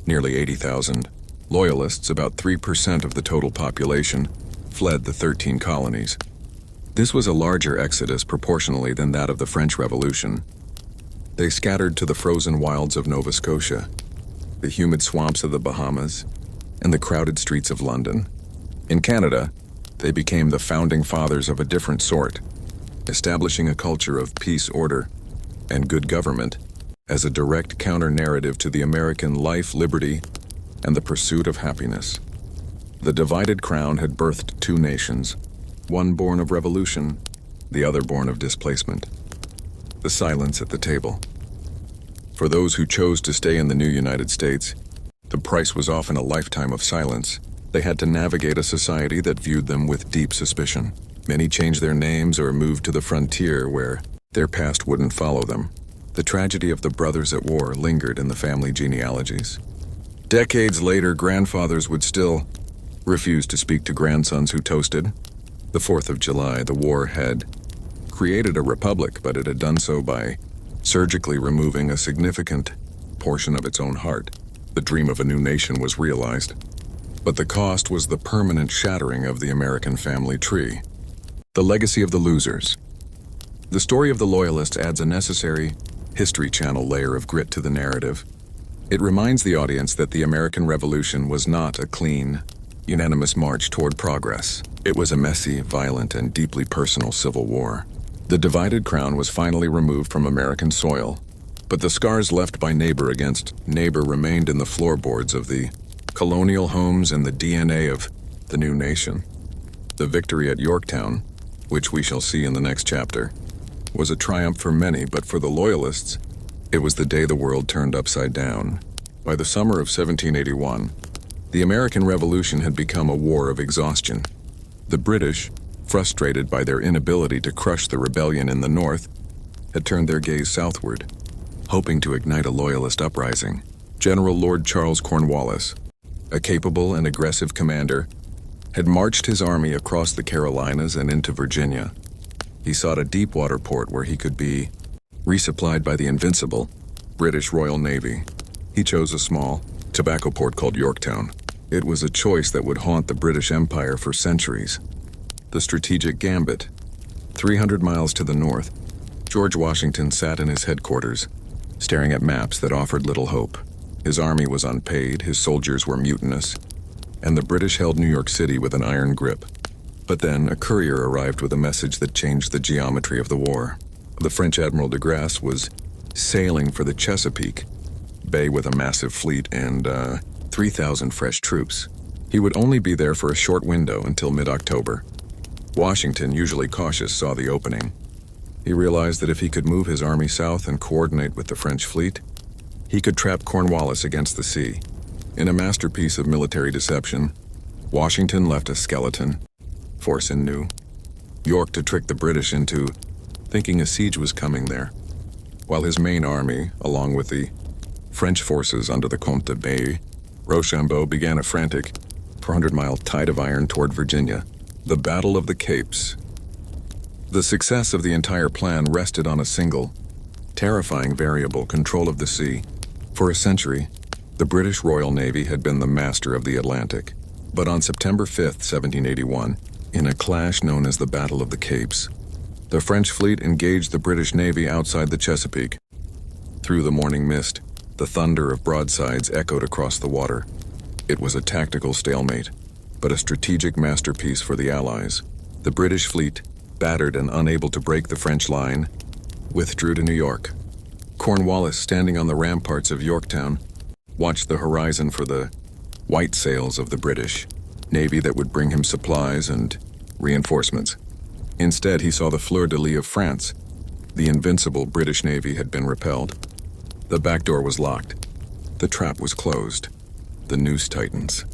Nearly 80,000 Loyalists, about 3% of the total population, fled the 13 colonies. This was a larger exodus proportionally than that of the French Revolution. They scattered to the frozen wilds of Nova Scotia, the humid swamps of the Bahamas, and the crowded streets of London. In Canada, they became the founding fathers of a different sort, establishing a culture of peace, order, and good government as a direct counter-narrative to the American life, liberty, and the pursuit of happiness. The divided crown had birthed two nations, one born of revolution, the other born of displacement. The the silence at the table. For those who chose to stay in the new United States, the price was often a lifetime of silence. They had to navigate a society that viewed them with deep suspicion. Many changed their names or moved to the frontier where their past wouldn't follow them. The tragedy of the brothers at war lingered in the family genealogies. Decades later, grandfathers would still refuse to speak to grandsons who toasted. The 4th of July, the war had created a republic, but it had done so by surgically removing a significant portion of its own heart. The dream of a new nation was realized, but the cost was the permanent shattering of the American family tree. The legacy of the losers. The story of the Loyalists adds a necessary History Channel layer of grit to the narrative. It reminds the audience that the American Revolution was not a clean, unanimous march toward progress. It was a messy, violent, and deeply personal civil war. The divided crown was finally removed from American soil, but the scars left by neighbor against neighbor remained in the floorboards of the colonial homes and the DNA of the new nation. The victory at Yorktown, which we shall see in the next chapter, was a triumph for many, but for the Loyalists, it was the day the world turned upside down. By the summer of 1781, the American Revolution had become a war of exhaustion. The British, frustrated by their inability to crush the rebellion in the north, had turned their gaze southward, hoping to ignite a Loyalist uprising. General Lord Charles Cornwallis, a capable and aggressive commander, had marched his army across the Carolinas and into Virginia. He sought a deep-water port where he could be resupplied by the invincible British Royal Navy. He chose a small tobacco port called Yorktown. It was a choice that would haunt the British Empire for centuries. The strategic gambit. 300 miles to the north, George Washington sat in his headquarters, staring at maps that offered little hope. His army was unpaid, his soldiers were mutinous, and the British held New York City with an iron grip. But then a courier arrived with a message that changed the geometry of the war. The French Admiral de Grasse was sailing for the Chesapeake Bay with a massive fleet and 3,000 fresh troops. He would only be there for a short window until mid-October. Washington, usually cautious, saw the opening. He realized that if he could move his army south and coordinate with the French fleet, he could trap Cornwallis against the sea. In a masterpiece of military deception, Washington left a skeleton force in New York to trick the British into thinking a siege was coming there, while his main army, along with the French forces under the Comte de Bay, Rochambeau began a frantic 400-mile tide of iron toward Virginia. The Battle of the Capes. The success of the entire plan rested on a single, terrifying variable: control of the sea. For a century, the British Royal Navy had been the master of the Atlantic. But on September 5, 1781, in a clash known as the Battle of the Capes, the French fleet engaged the British Navy outside the Chesapeake. Through the morning mist, the thunder of broadsides echoed across the water. It was a tactical stalemate, but a strategic masterpiece for the Allies. The British fleet, battered and unable to break the French line, withdrew to New York. Cornwallis, standing on the ramparts of Yorktown, watched the horizon for the white sails of the British Navy that would bring him supplies and reinforcements. Instead, he saw the fleur-de-lis of France. The invincible British Navy had been repelled. The back door was locked. The trap was closed. The noose tightens.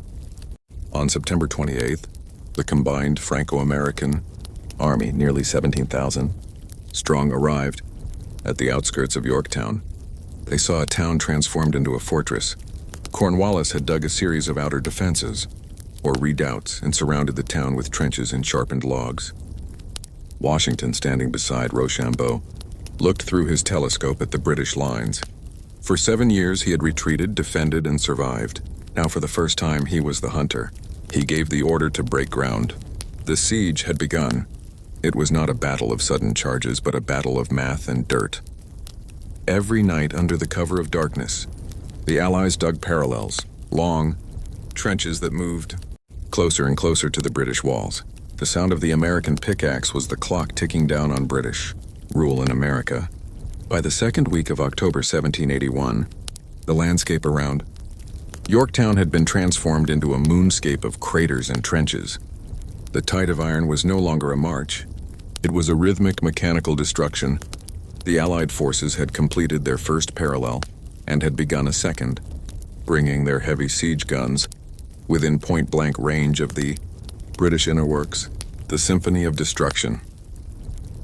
On September 28th, the combined Franco-American army, nearly 17,000 strong, arrived at the outskirts of Yorktown. They saw a town transformed into a fortress. Cornwallis had dug a series of outer defenses, or redoubts, and surrounded the town with trenches and sharpened logs. Washington, standing beside Rochambeau, looked through his telescope at the British lines. For 7 years he had retreated, defended, and survived. Now for the first time he was the hunter. He gave the order to break ground. The siege had begun. It was not a battle of sudden charges, but a battle of math and dirt. Every night, under the cover of darkness, the Allies dug parallels, long trenches that moved closer and closer to the British walls. The sound of the American pickaxe was the clock ticking down on British rule in America. By the second week of October 1781, the landscape around Yorktown had been transformed into a moonscape of craters and trenches. The tide of iron was no longer a march. It was a rhythmic mechanical destruction The Allied forces had completed their first parallel and had begun a second, bringing their heavy siege guns within point-blank range of the British inner works, the Symphony of Destruction.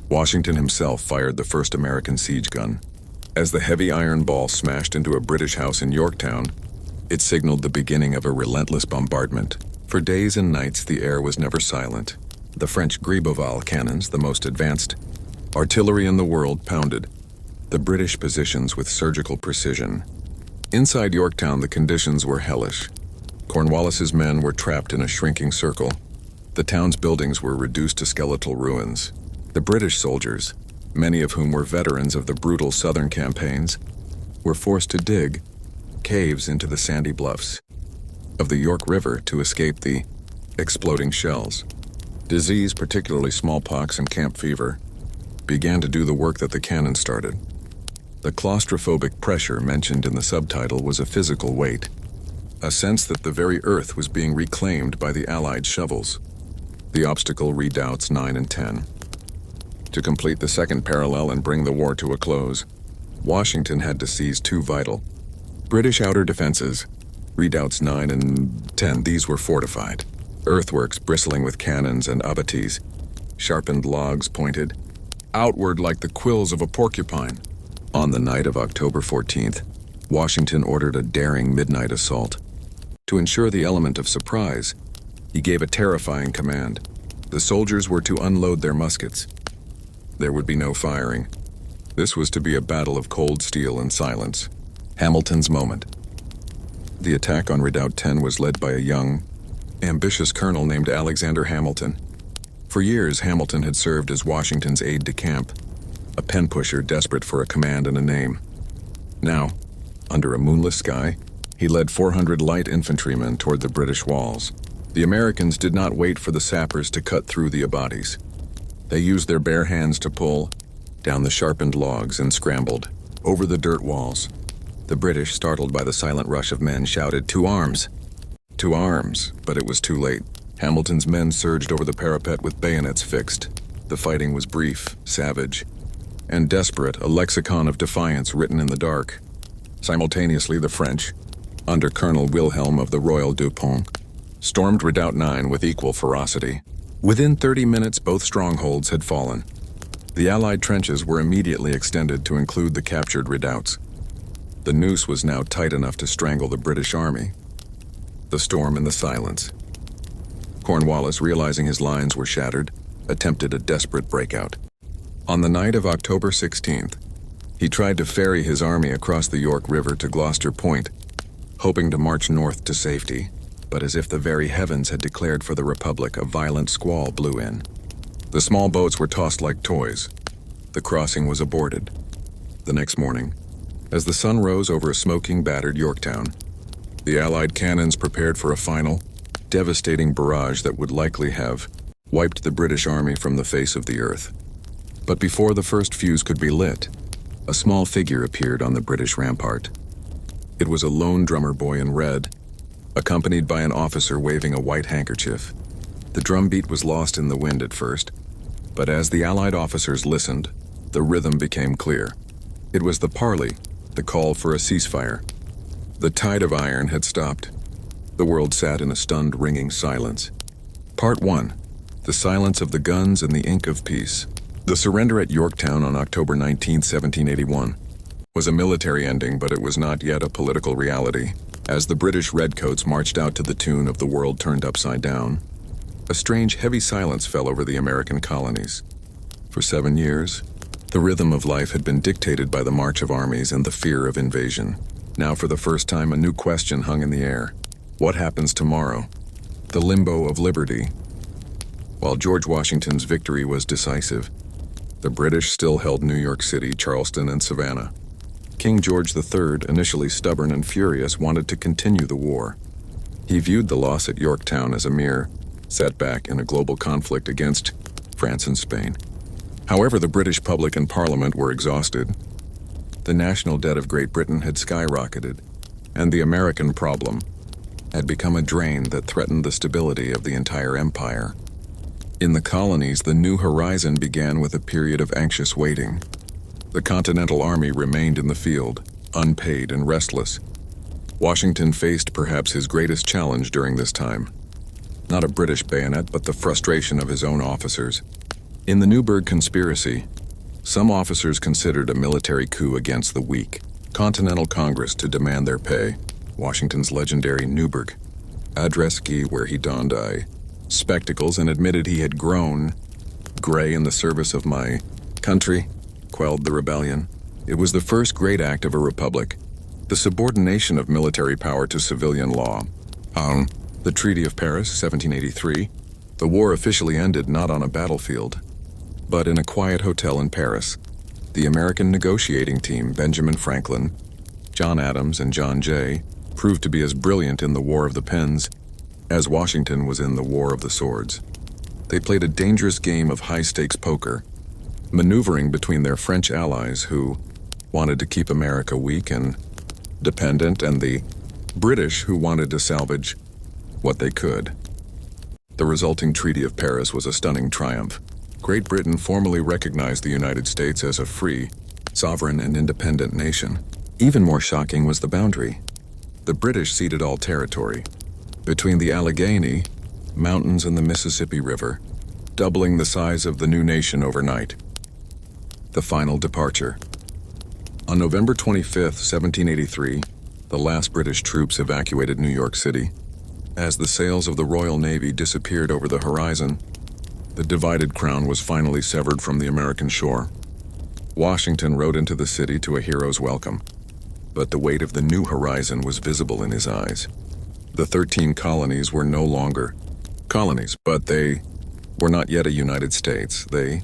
Washington himself fired the first American siege gun. As the heavy iron ball smashed into a British house in Yorktown, it signaled the beginning of a relentless bombardment. For days and nights, the air was never silent. The French Gribeauval cannons, the most advanced artillery in the world, pounded the British positions with surgical precision. Inside Yorktown, the conditions were hellish. Cornwallis's men were trapped in a shrinking circle. The town's buildings were reduced to skeletal ruins. The British soldiers, many of whom were veterans of the brutal southern campaigns, were forced to dig caves into the sandy bluffs of the York River to escape the exploding shells. Disease, particularly smallpox and camp fever, began to do the work that the cannon started. The claustrophobic pressure mentioned in the subtitle was a physical weight, a sense that the very earth was being reclaimed by the Allied shovels. The obstacle redoubts 9 and 10. To complete the second parallel and bring the war to a close, Washington had to seize two vital British outer defenses. Redoubts 9 and 10, these were fortified. Earthworks bristling with cannons and abatis, sharpened logs pointed outward like the quills of a porcupine. On the night of October 14th, Washington ordered a daring midnight assault. To ensure the element of surprise, he gave a terrifying command. The soldiers were to unload their muskets. There would be no firing. This was to be a battle of cold steel and silence. Hamilton's moment. The attack on Redoubt 10 was led by a young, ambitious colonel named Alexander Hamilton. For years, Hamilton had served as Washington's aide-de-camp, a pen-pusher desperate for a command and a name. Now, under a moonless sky, he led 400 light infantrymen toward the British walls. The Americans did not wait for the sappers to cut through the abatis. They used their bare hands to pull down the sharpened logs and scrambled over the dirt walls. The British, startled by the silent rush of men, shouted, "To arms! To arms!" But it was too late. Hamilton's men surged over the parapet with bayonets fixed. The fighting was brief, savage, and desperate, a lexicon of defiance written in the dark. Simultaneously, the French, under Colonel Wilhelm of the Royal Dupont, stormed Redoubt 9 with equal ferocity. Within 30 minutes, both strongholds had fallen. The Allied trenches were immediately extended to include the captured redoubts. The noose was now tight enough to strangle the British army. The storm and the silence. Cornwallis, realizing his lines were shattered, attempted a desperate breakout. On the night of October 16th, he tried to ferry his army across the York River to Gloucester Point, hoping to march north to safety. But as if the very heavens had declared for the Republic, a violent squall blew in. The small boats were tossed like toys. The crossing was aborted. The next morning, as the sun rose over a smoking, battered Yorktown, the Allied cannons prepared for a final, devastating barrage that would likely have wiped the British army from the face of the earth. But before the first fuse could be lit, a small figure appeared on the British rampart. It was a lone drummer boy in red, accompanied by an officer waving a white handkerchief. The drumbeat was lost in the wind at first, but as the Allied officers listened, the rhythm became clear. It was the parley, the call for a ceasefire. The tide of iron had stopped. The world sat in a stunned, ringing silence. Part 1. The silence of the guns and the ink of peace. The surrender at Yorktown on October 19, 1781, was a military ending, but it was not yet a political reality. As the British redcoats marched out to the tune of "The World Turned Upside Down," a strange, heavy silence fell over the American colonies. For 7 years, the rhythm of life had been dictated by the march of armies and the fear of invasion. Now, for the first time, a new question hung in the air. What happens tomorrow? The limbo of liberty. While George Washington's victory was decisive, the British still held New York City, Charleston, and Savannah. King George III, initially stubborn and furious, wanted to continue the war. He viewed the loss at Yorktown as a mere setback in a global conflict against France and Spain. However, the British public and Parliament were exhausted. The national debt of Great Britain had skyrocketed, and the American problem had become a drain that threatened the stability of the entire empire. In the colonies, the new horizon began with a period of anxious waiting. The Continental Army remained in the field, unpaid and restless. Washington faced perhaps his greatest challenge during this time. Not a British bayonet, but the frustration of his own officers. In the Newburgh Conspiracy, some officers considered a military coup against the weak Continental Congress to demand their pay. Washington's legendary Newburgh address, where he donned spectacles and admitted he had grown gray in the service of my country, quelled the rebellion. It was the first great act of a republic, the subordination of military power to civilian law. The Treaty of Paris, 1783, the war officially ended not on a battlefield, but in a quiet hotel in Paris. The American negotiating team, Benjamin Franklin, John Adams, and John Jay, proved to be as brilliant in the War of the Pens as Washington was in the War of the Swords. They played a dangerous game of high-stakes poker, maneuvering between their French allies who wanted to keep America weak and dependent, and the British who wanted to salvage what they could. The resulting Treaty of Paris was a stunning triumph. Great Britain formally recognized the United States as a free, sovereign, and independent nation. Even more shocking was the boundary. The British ceded all territory between the Allegheny Mountains and the Mississippi River, doubling the size of the new nation overnight. The final departure. On November 25, 1783, the last British troops evacuated New York City. As the sails of the Royal Navy disappeared over the horizon, the divided crown was finally severed from the American shore. Washington rode into the city to a hero's welcome, but the weight of the new horizon was visible in his eyes. The 13 colonies were no longer colonies, but they were not yet a United States. They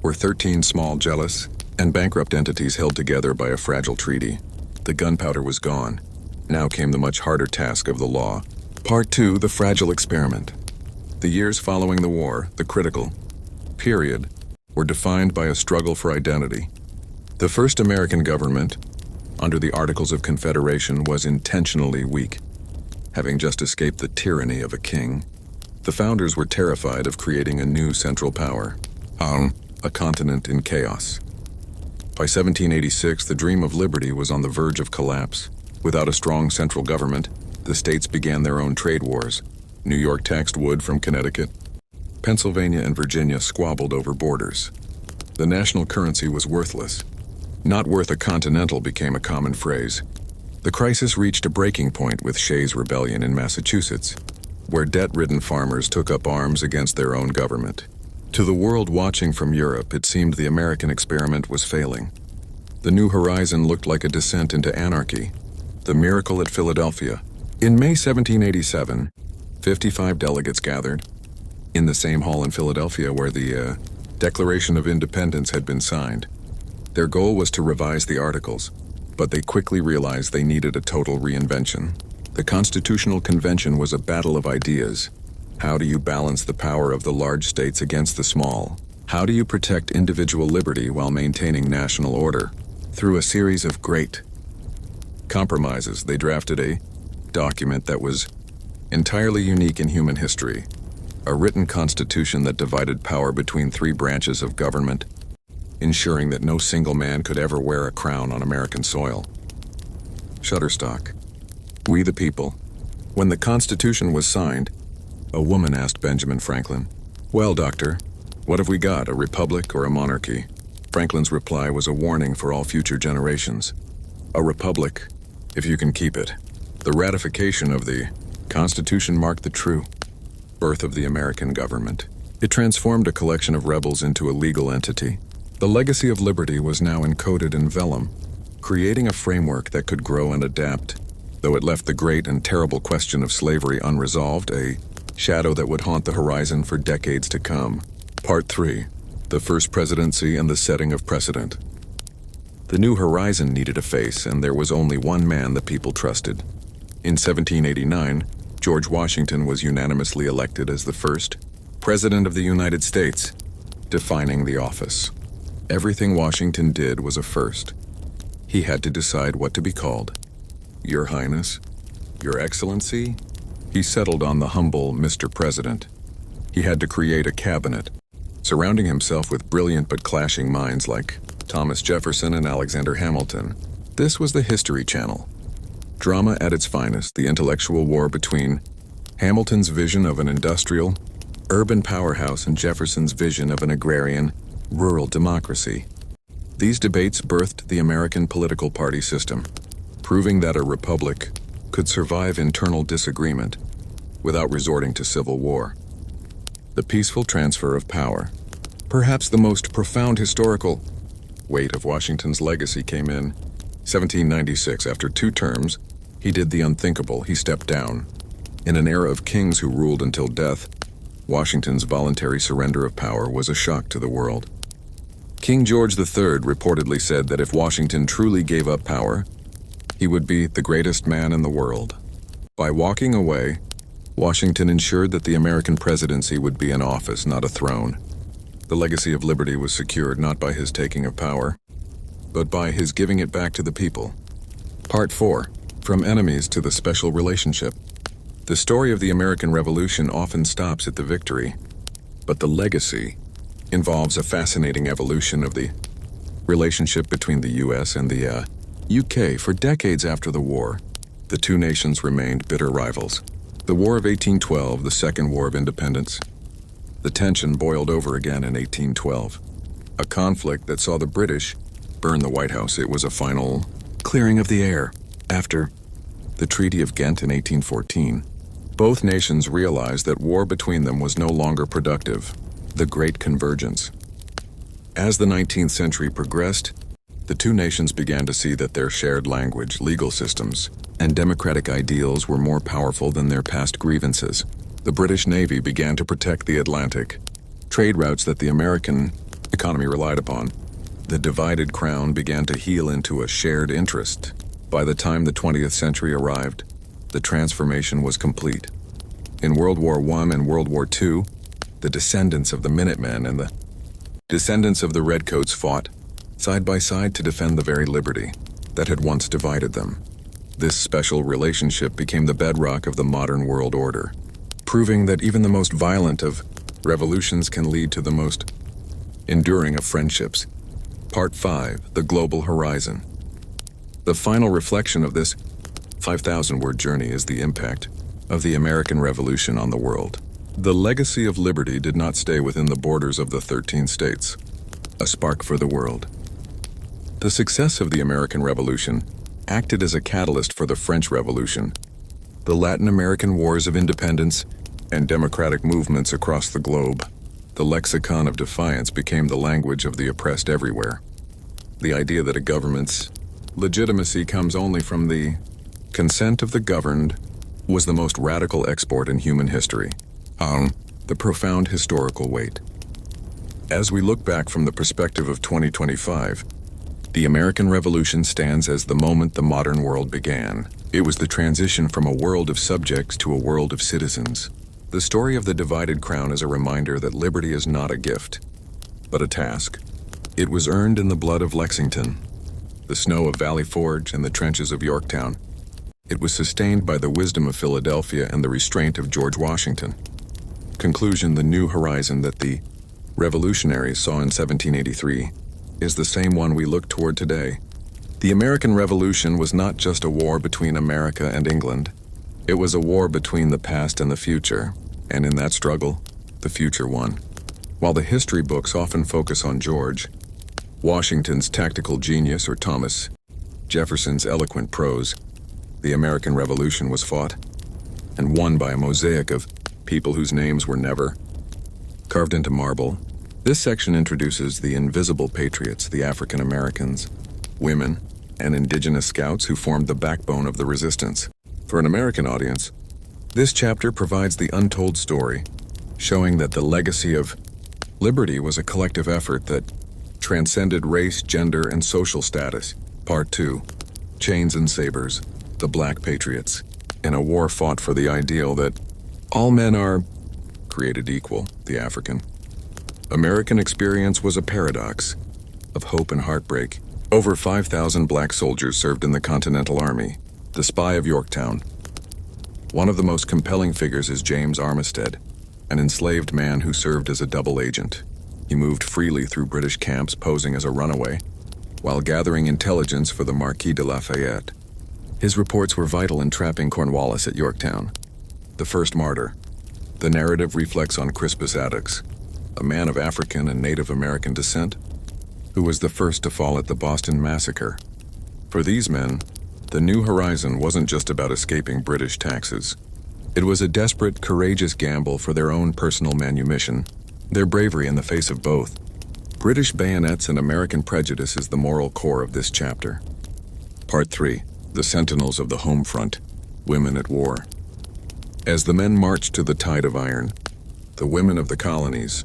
were 13 small, jealous, and bankrupt entities held together by a fragile treaty. The gunpowder was gone. Now came the much harder task of the law. Part 2, the fragile experiment. The years following the war, the critical period, were defined by a struggle for identity. The first American government, under the Articles of Confederation, was intentionally weak. Having just escaped the tyranny of a king, the founders were terrified of creating a new central power, a continent in chaos. By 1786, the dream of liberty was on the verge of collapse. Without a strong central government, the states began their own trade wars. New York taxed wood from Connecticut. Pennsylvania and Virginia squabbled over borders. The national currency was worthless. Not worth a continental became a common phrase. The crisis reached a breaking point with Shays' Rebellion in Massachusetts, where debt-ridden farmers took up arms against their own government. To the world watching from Europe, it seemed the American experiment was failing. The new horizon looked like a descent into anarchy. The miracle at Philadelphia. In May 1787, 55 delegates gathered in the same hall in Philadelphia where the Declaration of Independence had been signed. Their goal was to revise the Articles, but they quickly realized they needed a total reinvention. The Constitutional Convention was a battle of ideas. How do you balance the power of the large states against the small? How do you protect individual liberty while maintaining national order? Through a series of great compromises, they drafted a document that was entirely unique in human history, a written constitution that divided power between 3 branches of government, ensuring that no single man could ever wear a crown on American soil. Shutterstock. We the people. When the Constitution was signed, a woman asked Benjamin Franklin, "Well, doctor, what have we got, a republic or a monarchy?" Franklin's reply was a warning for all future generations. A republic, if you can keep it. The ratification of the Constitution marked the true birth of the American government. It transformed a collection of rebels into a legal entity. The legacy of liberty was now encoded in vellum, creating a framework that could grow and adapt. Though it left the great and terrible question of slavery unresolved, a shadow that would haunt the horizon for decades to come. Part 3. The First Presidency and the Setting of Precedent. The new horizon needed a face, and there was only one man the people trusted. In 1789, George Washington was unanimously elected as the first President of the United States, defining the office. Everything Washington did was a first. He had to decide what to be called. Your Highness, Your Excellency. He settled on the humble Mr. President. He had to create a cabinet, surrounding himself with brilliant but clashing minds like Thomas Jefferson and Alexander Hamilton. This was the History Channel. Drama at its finest, the intellectual war between Hamilton's vision of an industrial, urban powerhouse and Jefferson's vision of an agrarian, rural democracy. These debates birthed the American political party system, proving that a republic could survive internal disagreement without resorting to civil war. The peaceful transfer of power. Perhaps the most profound historical weight of Washington's legacy came in 1796. After 2 terms, he did the unthinkable. He stepped down. In an era of kings who ruled until death, Washington's voluntary surrender of power was a shock to the world. King George III reportedly said that if Washington truly gave up power, he would be the greatest man in the world. By walking away, Washington ensured that the American presidency would be an office, not a throne. The legacy of liberty was secured not by his taking of power, but by his giving it back to the people. Part 4. From Enemies to the Special Relationship. The story of the American Revolution often stops at the victory, but the legacy involves a fascinating evolution of the relationship between the U.S. and the UK. For decades after the war, the 2 nations remained bitter rivals. The War of 1812, the Second War of Independence. The tension boiled over again in 1812, a conflict that saw the British burn the White House. It was a final clearing of the air. After the Treaty of Ghent in 1814, both nations realized that war between them was no longer productive. The Great Convergence. As the 19th century progressed, the 2 nations began to see that their shared language, legal systems, and democratic ideals were more powerful than their past grievances. The British Navy began to protect the Atlantic, trade routes that the American economy relied upon. The divided crown began to heal into a shared interest. By the time the 20th century arrived, the transformation was complete. In World War I and World War II, the descendants of the Minutemen and the descendants of the Redcoats fought side by side to defend the very liberty that had once divided them. This special relationship became the bedrock of the modern world order, proving that even the most violent of revolutions can lead to the most enduring of friendships. Part 5. The Global Horizon. The final reflection of this 5,000-word journey is the impact of the American Revolution on the world. The legacy of liberty did not stay within the borders of the 13 states. A spark for the world. The success of the American Revolution acted as a catalyst for the French Revolution, the Latin American wars of independence, and democratic movements across the globe. The lexicon of defiance became the language of the oppressed everywhere. The idea that a government's legitimacy comes only from the consent of the governed was the most radical export in human history. The profound historical weight. As we look back from the perspective of 2025, the American Revolution stands as the moment the modern world began. It was the transition from a world of subjects to a world of citizens. The story of the divided crown is a reminder that liberty is not a gift, but a task. It was earned in the blood of Lexington, the snow of Valley Forge, and the trenches of Yorktown. It was sustained by the wisdom of Philadelphia and the restraint of George Washington. Conclusion: the new horizon that the revolutionaries saw in 1783 is the same one we look toward today. The American Revolution was not just a war between America and England. It was a war between the past and the future, and in that struggle, the future won. While the history books often focus on George Washington's tactical genius or Thomas Jefferson's eloquent prose, the American Revolution was fought and won by a mosaic of people whose names were never carved into marble. This section introduces the invisible patriots, the African Americans, women, and indigenous scouts who formed the backbone of the resistance. For an American audience, this chapter provides the untold story, showing that the legacy of liberty was a collective effort that transcended race, gender, and social status. Part 2. Chains and Sabers, the Black Patriots. In a war fought for the ideal that all men are created equal, the African American experience was a paradox of hope and heartbreak. Over 5,000 black soldiers served in the Continental Army. The Spy of Yorktown. One of the most compelling figures is James Armistead, an enslaved man who served as a double agent. He moved freely through British camps posing as a runaway, while gathering intelligence for the Marquis de Lafayette. His reports were vital in trapping Cornwallis at Yorktown. The first martyr. The narrative reflects on Crispus Attucks, a man of African and Native American descent, who was the first to fall at the Boston Massacre. For these men, the New Horizon wasn't just about escaping British taxes. It was a desperate, courageous gamble for their own personal manumission, their bravery in the face of both. British bayonets and American prejudice is the moral core of this chapter. Part 3. The Sentinels of the Home Front, Women at War. As the men marched to the tide of iron, the women of the colonies,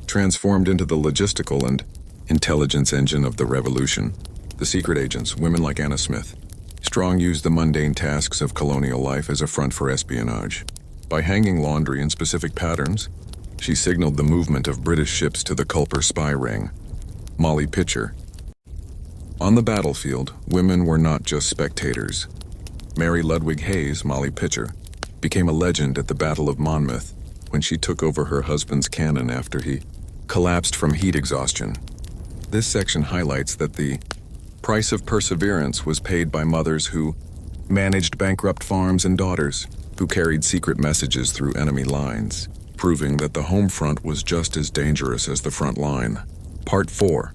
transformed into the logistical and intelligence engine of the revolution. The secret agents, women like Anna Smith. Strong used the mundane tasks of colonial life as a front for espionage. By hanging laundry in specific patterns, she signaled the movement of British ships to the Culper spy ring. Molly Pitcher. On the battlefield, women were not just spectators. Mary Ludwig Hayes, Molly Pitcher, became a legend at the Battle of Monmouth when she took over her husband's cannon after he collapsed from heat exhaustion. This section highlights that the price of perseverance was paid by mothers who managed bankrupt farms and daughters who carried secret messages through enemy lines, proving that the home front was just as dangerous as the front line. Part 4.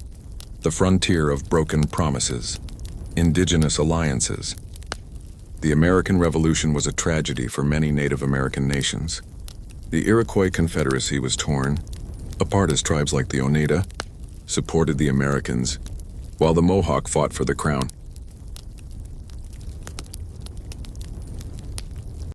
The Frontier of Broken Promises. Indigenous Alliances. The American Revolution was a tragedy for many Native American nations. The Iroquois Confederacy was torn apart as tribes like the Oneida supported the Americans, while the Mohawk fought for the crown.